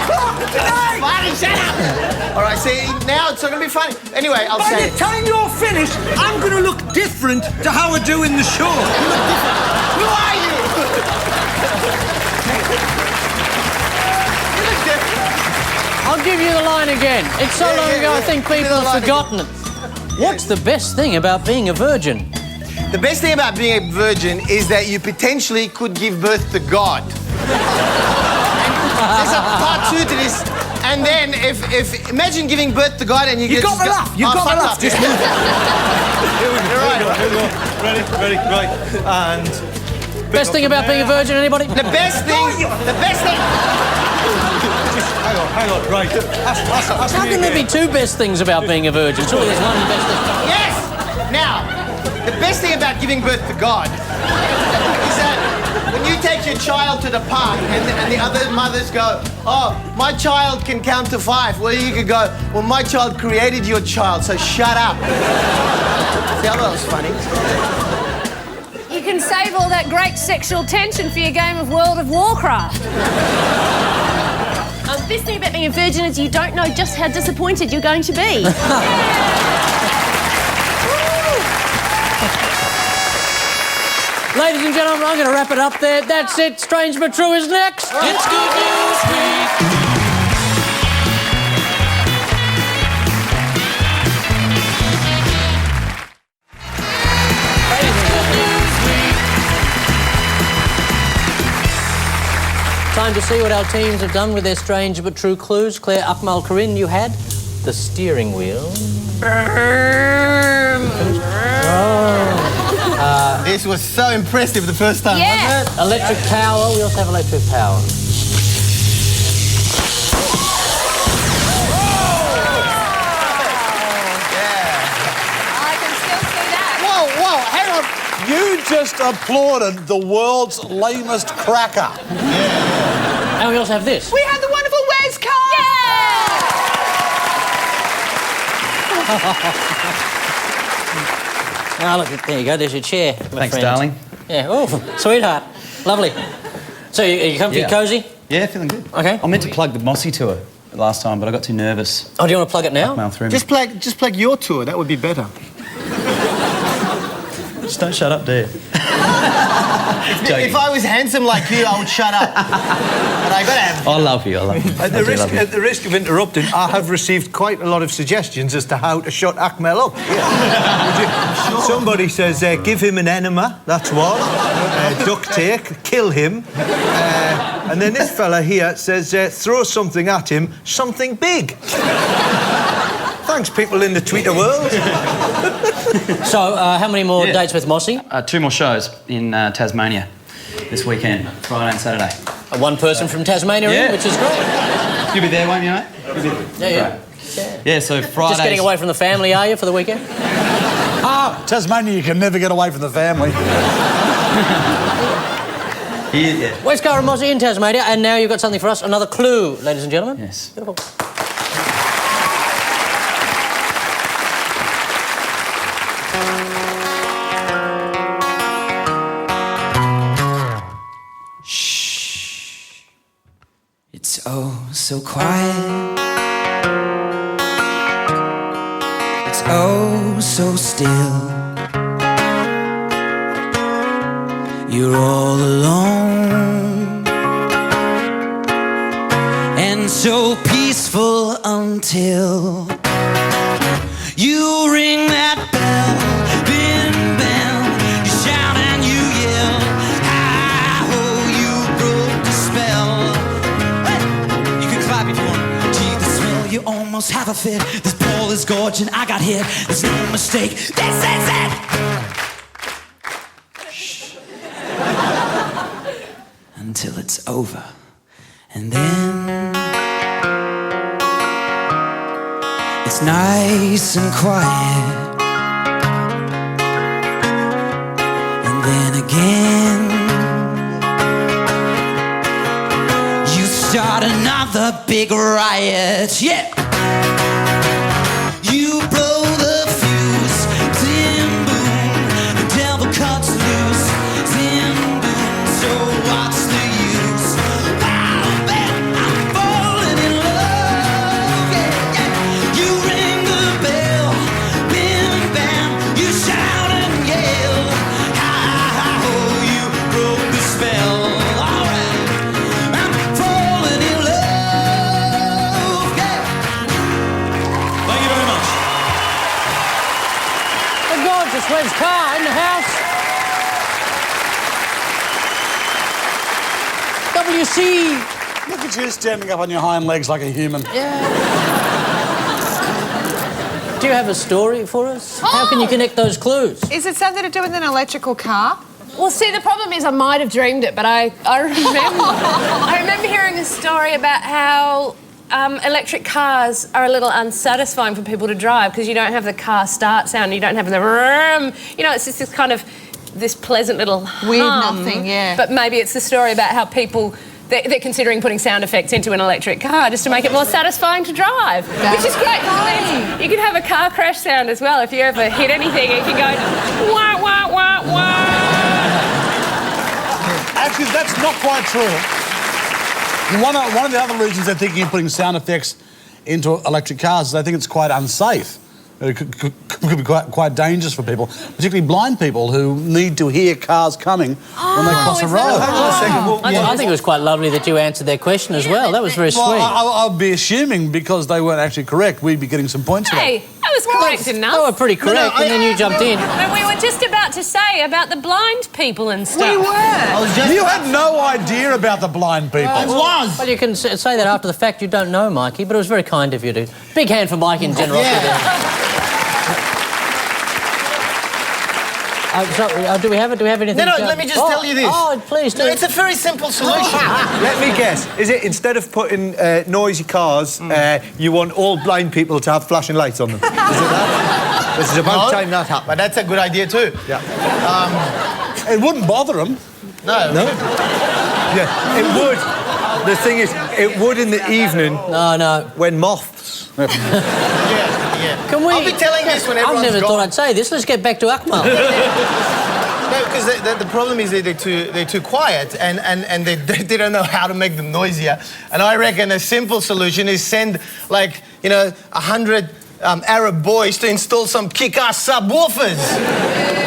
o'clock tonight! Marty, shut up! All right, see, now it's not going to be funny. Anyway, I'll By say the time you're finished, I'm going to look different to how I do in the show. Who are you? You look different. I'll give you the line again. It's so long ago, I think people have forgotten it. What's the best thing about being a virgin? The best thing about being a virgin is that you potentially could give birth to God. There's a part 2 to this. And then if imagine giving birth to God and you get... Got the laugh. You got the laugh. Just move it. Here we go. Ready, right. And... Best thing about being a virgin, anybody? The best thing... Hang on, right. Ask How me can there be again. two best things about being a virgin? Surely there's one best thing. Yes! Now, the best thing about giving birth to God is that when you take your child to the park and the other mothers go, oh, my child can count to 5. Well, you could go, well, my child created your child, so shut up. See, that was funny. You can save all that great sexual tension for your game of World of Warcraft. The best thing about being a virgin is you don't know just how disappointed you're going to be. Ladies and gentlemen, I'm going to wrap it up there. That's it. Strange but True is next. It's Good News Week. Time to see what our teams have done with their strange but true clues. Claire, Akmal, Corinne, you had the steering wheel. This was so impressive the first time, Yeah. wasn't it? Electric power. We also have electric power. I can still see that. Whoa, hang on. You just applauded the world's lamest cracker. And we also have this. We have the wonderful Where's Carr? Ah, look, there you go. There's your chair, my Thanks, friend. darling. Yeah. Oh, sweetheart. Lovely. So, are you comfy, cosy? Yeah, feeling good. Okay. I meant to plug the Mossy tour last time, but I got too nervous. Oh, do you want to plug it now? Akmal threw me. Just plug your tour. That would be better. Just don't shut up, do you? If I was handsome like you, I would shut up. But I gotta have. I love you. I love you. At the risk of interrupting, I have received quite a lot of suggestions as to how to shut Akmal up. Yeah. Somebody says, give him an enema, that's one. Duct tape, kill him. And then this fella here says, throw something at him, something big. Thanks, people in the Twitter world. So, how many more dates with Mossy? 2 more shows in Tasmania this weekend, Friday and Saturday. One person from Tasmania in, which is great. You'll be there, won't you, mate? You'll be there. Yeah. Yeah, so Friday. Just getting away from the family, are you, for the weekend? Tasmania, you can never get away from the family. Yeah. Where's Carr and Mossy in Tasmania? And now you've got something for us, another clue, ladies and gentlemen. Yes. Beautiful. It's oh so quiet. It's oh so still. You're all alone and so peaceful until you ring that bell, bim bam. You shout and you yell, hi-ho, you broke the spell. Hey, you can clap if you want. Gee, the smell, you almost have a fit. This ball is gorgeous, I got hit. There's no mistake, this is it. Until it's over, and then it's nice and quiet, and then again you start another big riot. Yeah, you blow the fuse, zim boom, the devil cuts loose, zim boom. So what's the use? Wow, man, I'm falling in love. Yeah, yeah. You ring the bell, bim bam. You shout and yell, hi ho, you broke the spell. All right, I'm falling in love. Yeah. Thank you very much. The gorgeous Wes Carr in the house. WC. Look at you standing up on your hind legs like a human. Do you have a story for us? How can you connect those clues? Is it something to do with an electrical car? Well, see, the problem is I might have dreamed it, but I remember hearing a story about how electric cars are a little unsatisfying for people to drive because you don't have the car start sound, you don't have the vroom. You know, it's just this kind of this pleasant little Weird hum. nothing, yeah. But maybe it's the story about how people they're considering putting sound effects into an electric car just to make it more satisfying to drive, which is great. You can have a car crash sound as well. If you ever hit anything, it can go wah wah wah wah. Actually, that's not quite true. One of the other reasons they're thinking of putting sound effects into electric cars is they think it's quite unsafe. It could be quite dangerous for people, particularly blind people who need to hear cars coming when they cross a road. I think it was quite lovely that you answered their question as well. That was very sweet. Well, I'd be assuming because they weren't actually correct, we'd be getting some points for that. Hey, that was correct enough. They were pretty correct, and then you jumped in. But we were just about to say about the blind people and stuff. We were. You had no idea about the blind people. Well, you can say that after the fact. You don't know, Mikey, but it was very kind of you to. Big hand for Mikey in general. Do we have it? Do we have anything? No, let me just tell you this. Oh, please do. No, it's a very simple solution. Let me guess. Is it instead of putting noisy cars, you want all blind people to have flashing lights on them? Is it that? This is about time that happened. But that's a good idea too. Yeah. It wouldn't bother them. No. Yeah, it would. The thing is, it would in the evening. No. When moths. Yeah. Yeah. Can we... I'll be telling this when I've everyone's never gone. thought I'd say this. Let's get back to Akmal. No, because the problem is that they're too quiet and they don't know how to make them noisier. And I reckon a simple solution is send, like, 100 Arab boys to install some kick-ass subwoofers.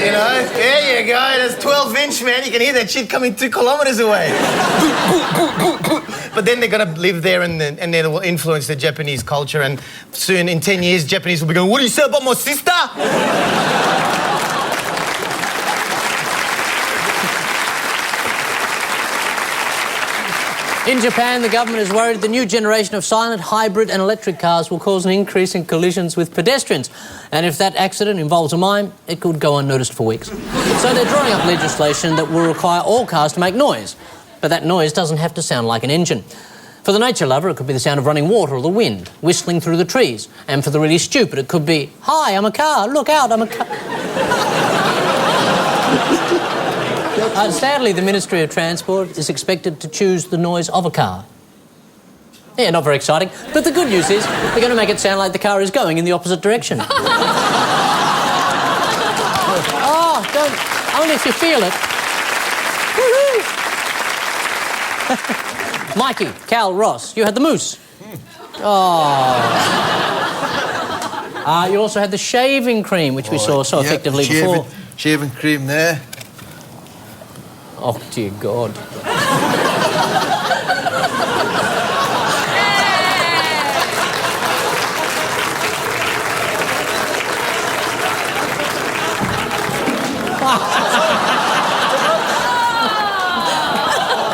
There you go. There's 12-inch, man. You can hear that shit coming 2 kilometers away. But then they're going to live there and then it will influence the Japanese culture. And soon, in 10 years, Japanese will be going, what do you say about my sister? In Japan, the government is worried the new generation of silent, hybrid and electric cars will cause an increase in collisions with pedestrians. And if that accident involves a mime, it could go unnoticed for weeks. So they're drawing up legislation that will require all cars to make noise. But that noise doesn't have to sound like an engine. For the nature lover, it could be the sound of running water or the wind, whistling through the trees. And for the really stupid, it could be, hi, I'm a car, look out, I'm a car. Sadly, the Ministry of Transport is expected to choose the noise of a car. Yeah, not very exciting. But the good news is they're going to make it sound like the car is going in the opposite direction. Oh, don't... Only if you feel it. Woohoo! Mikey, Cal, Ross, you had the moose. Oh. You also had the shaving cream, which we saw so effectively before. Shaving cream there. Oh, dear God.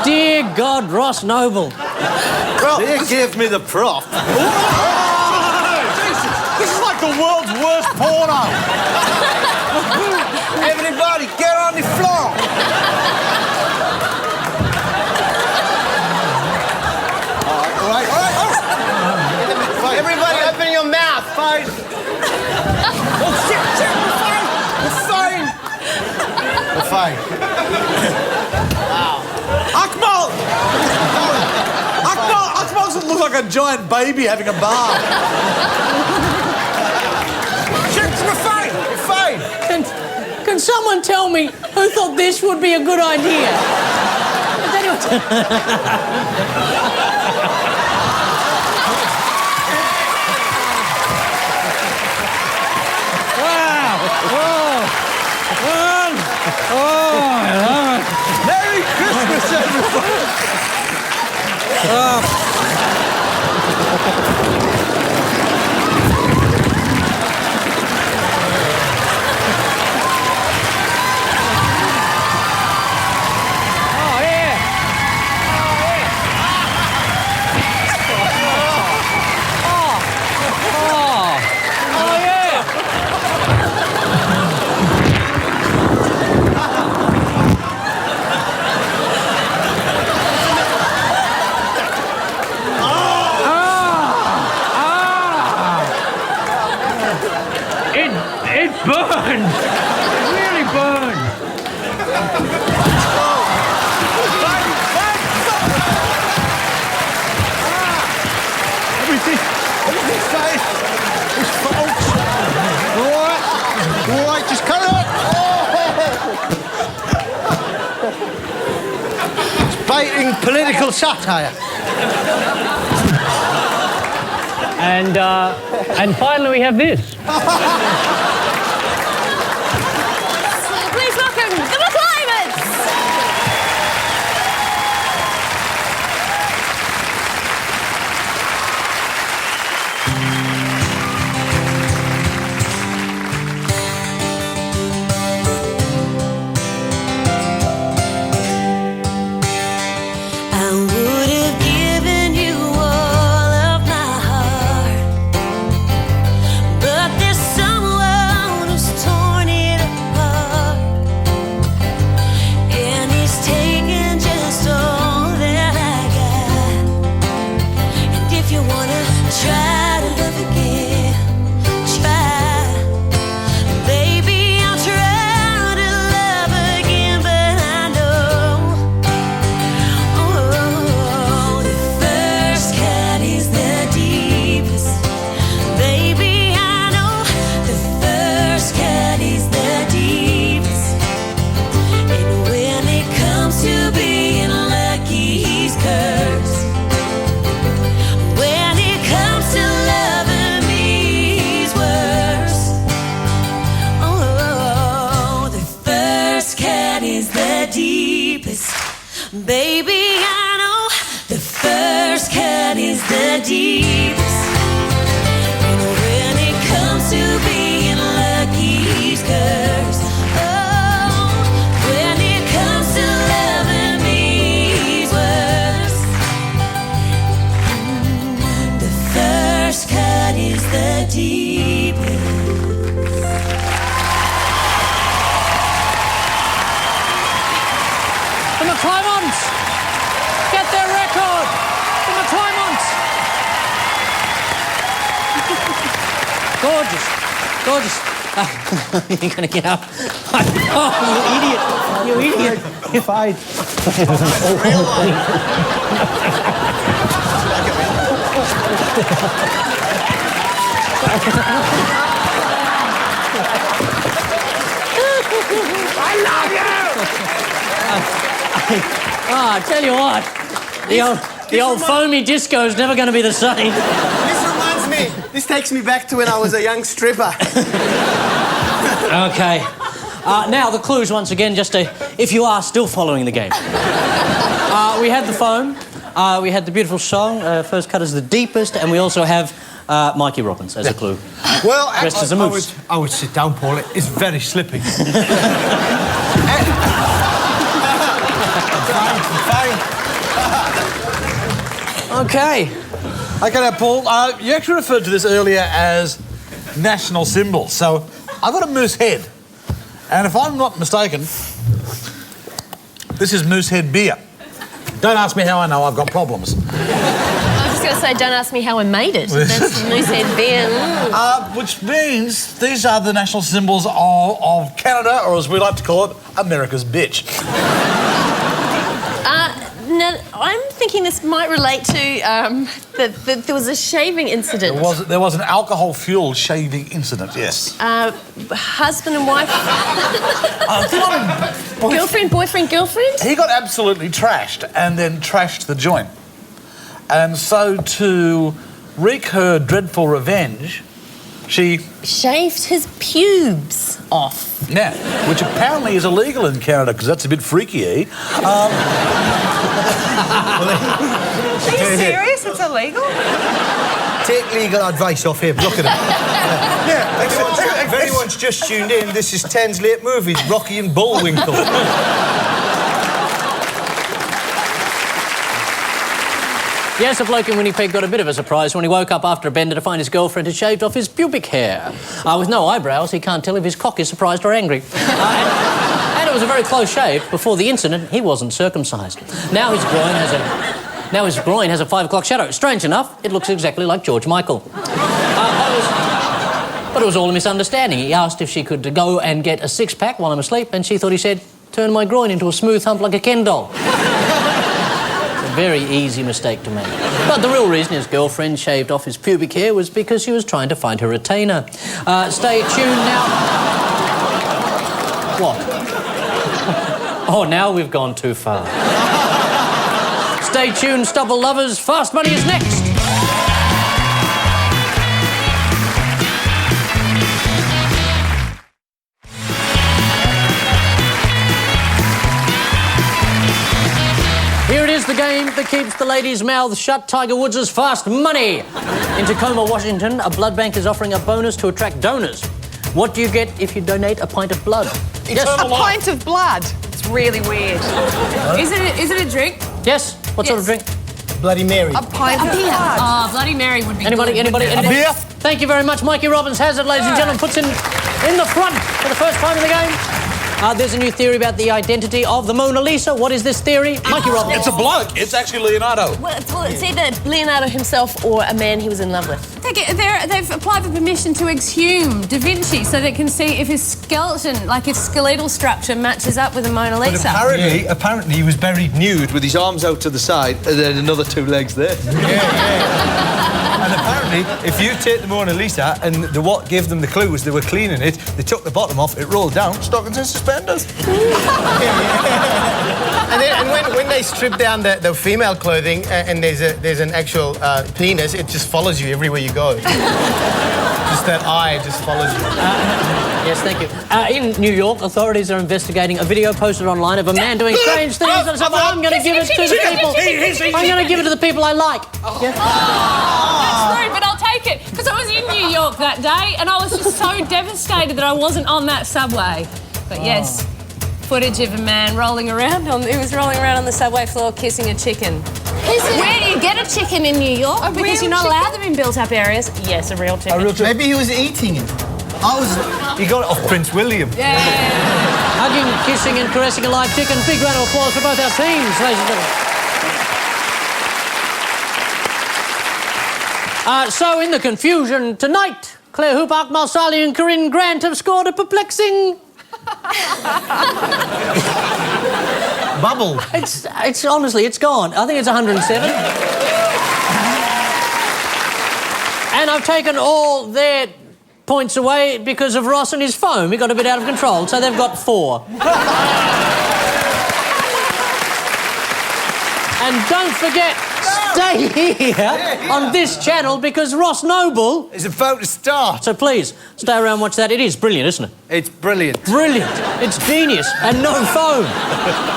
Dear God, Ross Noble. They gave me the prop. This is like the world's worst porno. Everybody, get on the floor. All right. Everybody open your mouth. Fine. Oh, shit, we're fine. Wow. Akmal! Akmal doesn't look like a giant baby having a bath. Shit, we're fine. Can someone tell me who thought this would be a good idea? Has anyone... Merry Christmas, everybody! It burned! It really burned! Everything's fine. It's folks. All right, just cut it up. It's biting political satire. And finally we have this. Please welcome the McClymonts! I would have given you all of my heart, but there's someone deepest. The McClymonts! Get their record! The McClymonts! Gorgeous. Gorgeous. You're going to get up. Oh, you idiot. You idiot. You're fine. I love you! I tell you what, the old foamy disco is never going to be the same. This reminds me. This takes me back to when I was a young stripper. Okay. Now the clues once again, just to, if you are still following the game. We had the foam. We had the beautiful song. First cut is the deepest, and we also have Mikey Robbins as a clue. Well, Dressed as a moose. I would sit down, Paul. It's very slippy. Fine. Okay. Okay, now, Paul, you actually referred to this earlier as national symbols. So I've got a moose head. And if I'm not mistaken, this is moose head beer. Don't ask me how I know, I've got problems. I was just going to say, don't ask me how I made it. That's moosehead beer. Which means these are the national symbols of Canada, or as we like to call it, America's bitch. Now, I'm thinking this might relate to that there was a shaving incident. There was an alcohol-fueled shaving incident, yes. Husband and wife. Boyfriend, girlfriend. He got absolutely trashed and then trashed the joint. And so to wreak her dreadful revenge, she shaved his pubes off. Yeah, which apparently is illegal in Canada because that's a bit freaky, eh? Are you serious? It's illegal? Take legal advice off him. Look at him. Yeah, if anyone's just tuned in, this is 10's late movies, Rocky and Bullwinkle. Yes, a bloke in Winnipeg got a bit of a surprise when he woke up after a bender to find his girlfriend had shaved off his pubic hair. With no eyebrows, he can't tell if his cock is surprised or angry. And it was a very close shave. Before the incident, he wasn't circumcised. Now his groin has a 5 o'clock shadow. Strange enough, it looks exactly like George Michael. But it was all a misunderstanding. He asked if she could go and get a six-pack while I'm asleep, and she thought he said, turn my groin into a smooth hump like a Ken doll. Very easy mistake to make. But the real reason his girlfriend shaved off his pubic hair was because she was trying to find her retainer. Stay tuned now. What? Oh, now we've gone too far. Stay tuned, stubble lovers. Fast Money is next. Here it is, the game that keeps the ladies' mouths shut. Tiger Woods' Fast Money. In Tacoma, Washington, a blood bank is offering a bonus to attract donors. What do you get if you donate a pint of blood? Yes. A pint of blood. It's really weird. Is it a drink? Yes. What sort of drink? Bloody Mary. A pint of beer. blood. Oh, Bloody Mary would be Anybody? good. A beer? Thank you very much. Mikey Robbins has it, ladies and gentlemen. Puts in the front for the first time in the game. There's a new theory about the identity of the Mona Lisa. What is this theory? Mikey Robbins. It's a bloke. It's actually Leonardo. Well, it's either Leonardo himself or a man he was in love with. They've applied for permission to exhume Da Vinci so they can see if his skeleton, like his skeletal structure, matches up with the Mona But Lisa. apparently he was buried nude with his arms out to the side and then another 2 legs there. And apparently, if you take the Mona Lisa and what gave them the clue was they were cleaning it, they took the bottom off, it rolled down, stockings and suspenders. And when they strip down the female clothing and there's an actual penis, it just follows you everywhere you go. Just that eye just follows you. Yes, thank you. In New York, authorities are investigating a video posted online of a man doing strange things. And so I'm going to give it to the people. I'm going to give it to the people I like. That's rude, but I'll take it. Because I was in New York that day and I was just so devastated that I wasn't on that subway. But yes, footage of a man rolling around on the subway floor kissing a chicken. Where do you get a chicken in New York? Because you're not allowed them in built-up areas. Yes, a real chicken. Maybe he was eating it. He got it off Prince William. Yeah. Hugging, kissing and caressing a live chicken. Big round of applause for both our teams, ladies and gentlemen. So, in the confusion tonight, Claire Hoop, Akmal, Saleh and Corinne Grant have scored a perplexing... Bubble. It's honestly, it's gone. I think it's 107. And I've taken all their points away because of Ross and his foam. He got a bit out of control, so they've got 4. And don't forget, stay here on this channel because Ross Noble is about to start. So please, stay around and watch that. It is brilliant, isn't it? It's brilliant. Brilliant. It's genius and no foam.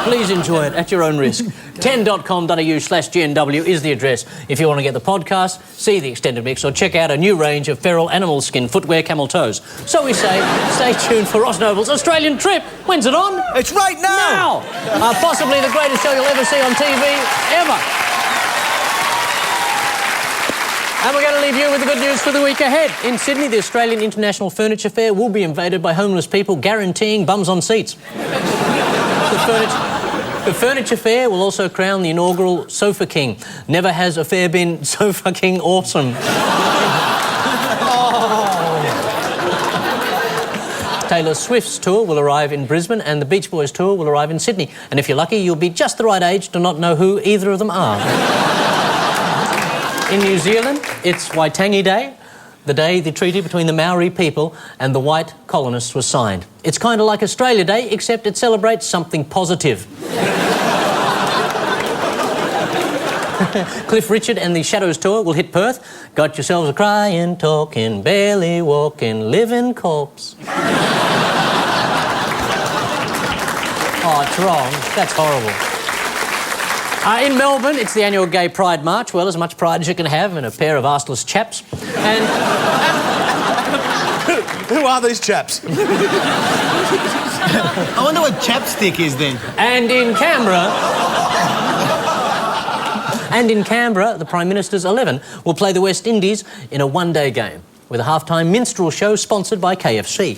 Please enjoy it at your own risk. 10.com.au/GNW is the address if you want to get the podcast, see the extended mix or check out a new range of feral animal skin footwear, camel toes. So we say, stay tuned for Ross Noble's Australian trip. When's it on? It's right now! Possibly the greatest show you'll ever see on TV, ever. And we're going to leave you with the good news for the week ahead. In Sydney, the Australian International Furniture Fair will be invaded by homeless people, guaranteeing bums on seats. The Furniture Fair will also crown the inaugural Sofa King. Never has a fair been so fucking awesome. Taylor Swift's tour will arrive in Brisbane and the Beach Boys tour will arrive in Sydney. And if you're lucky, you'll be just the right age to not know who either of them are. In New Zealand, it's Waitangi Day, the day the treaty between the Maori people and the white colonists was signed. It's kind of like Australia Day, except it celebrates something positive. Cliff Richard and the Shadows tour will hit Perth. Got yourselves a crying, talking, barely walking, living corpse. Oh, it's wrong. That's horrible. In Melbourne, it's the annual Gay Pride March. Well, as much pride as you can have in a pair of arseless chaps. And... Who are these chaps? I wonder what chapstick is then. And in Canberra, the Prime Minister's 11 will play the West Indies in a one-day game with a halftime minstrel show sponsored by KFC.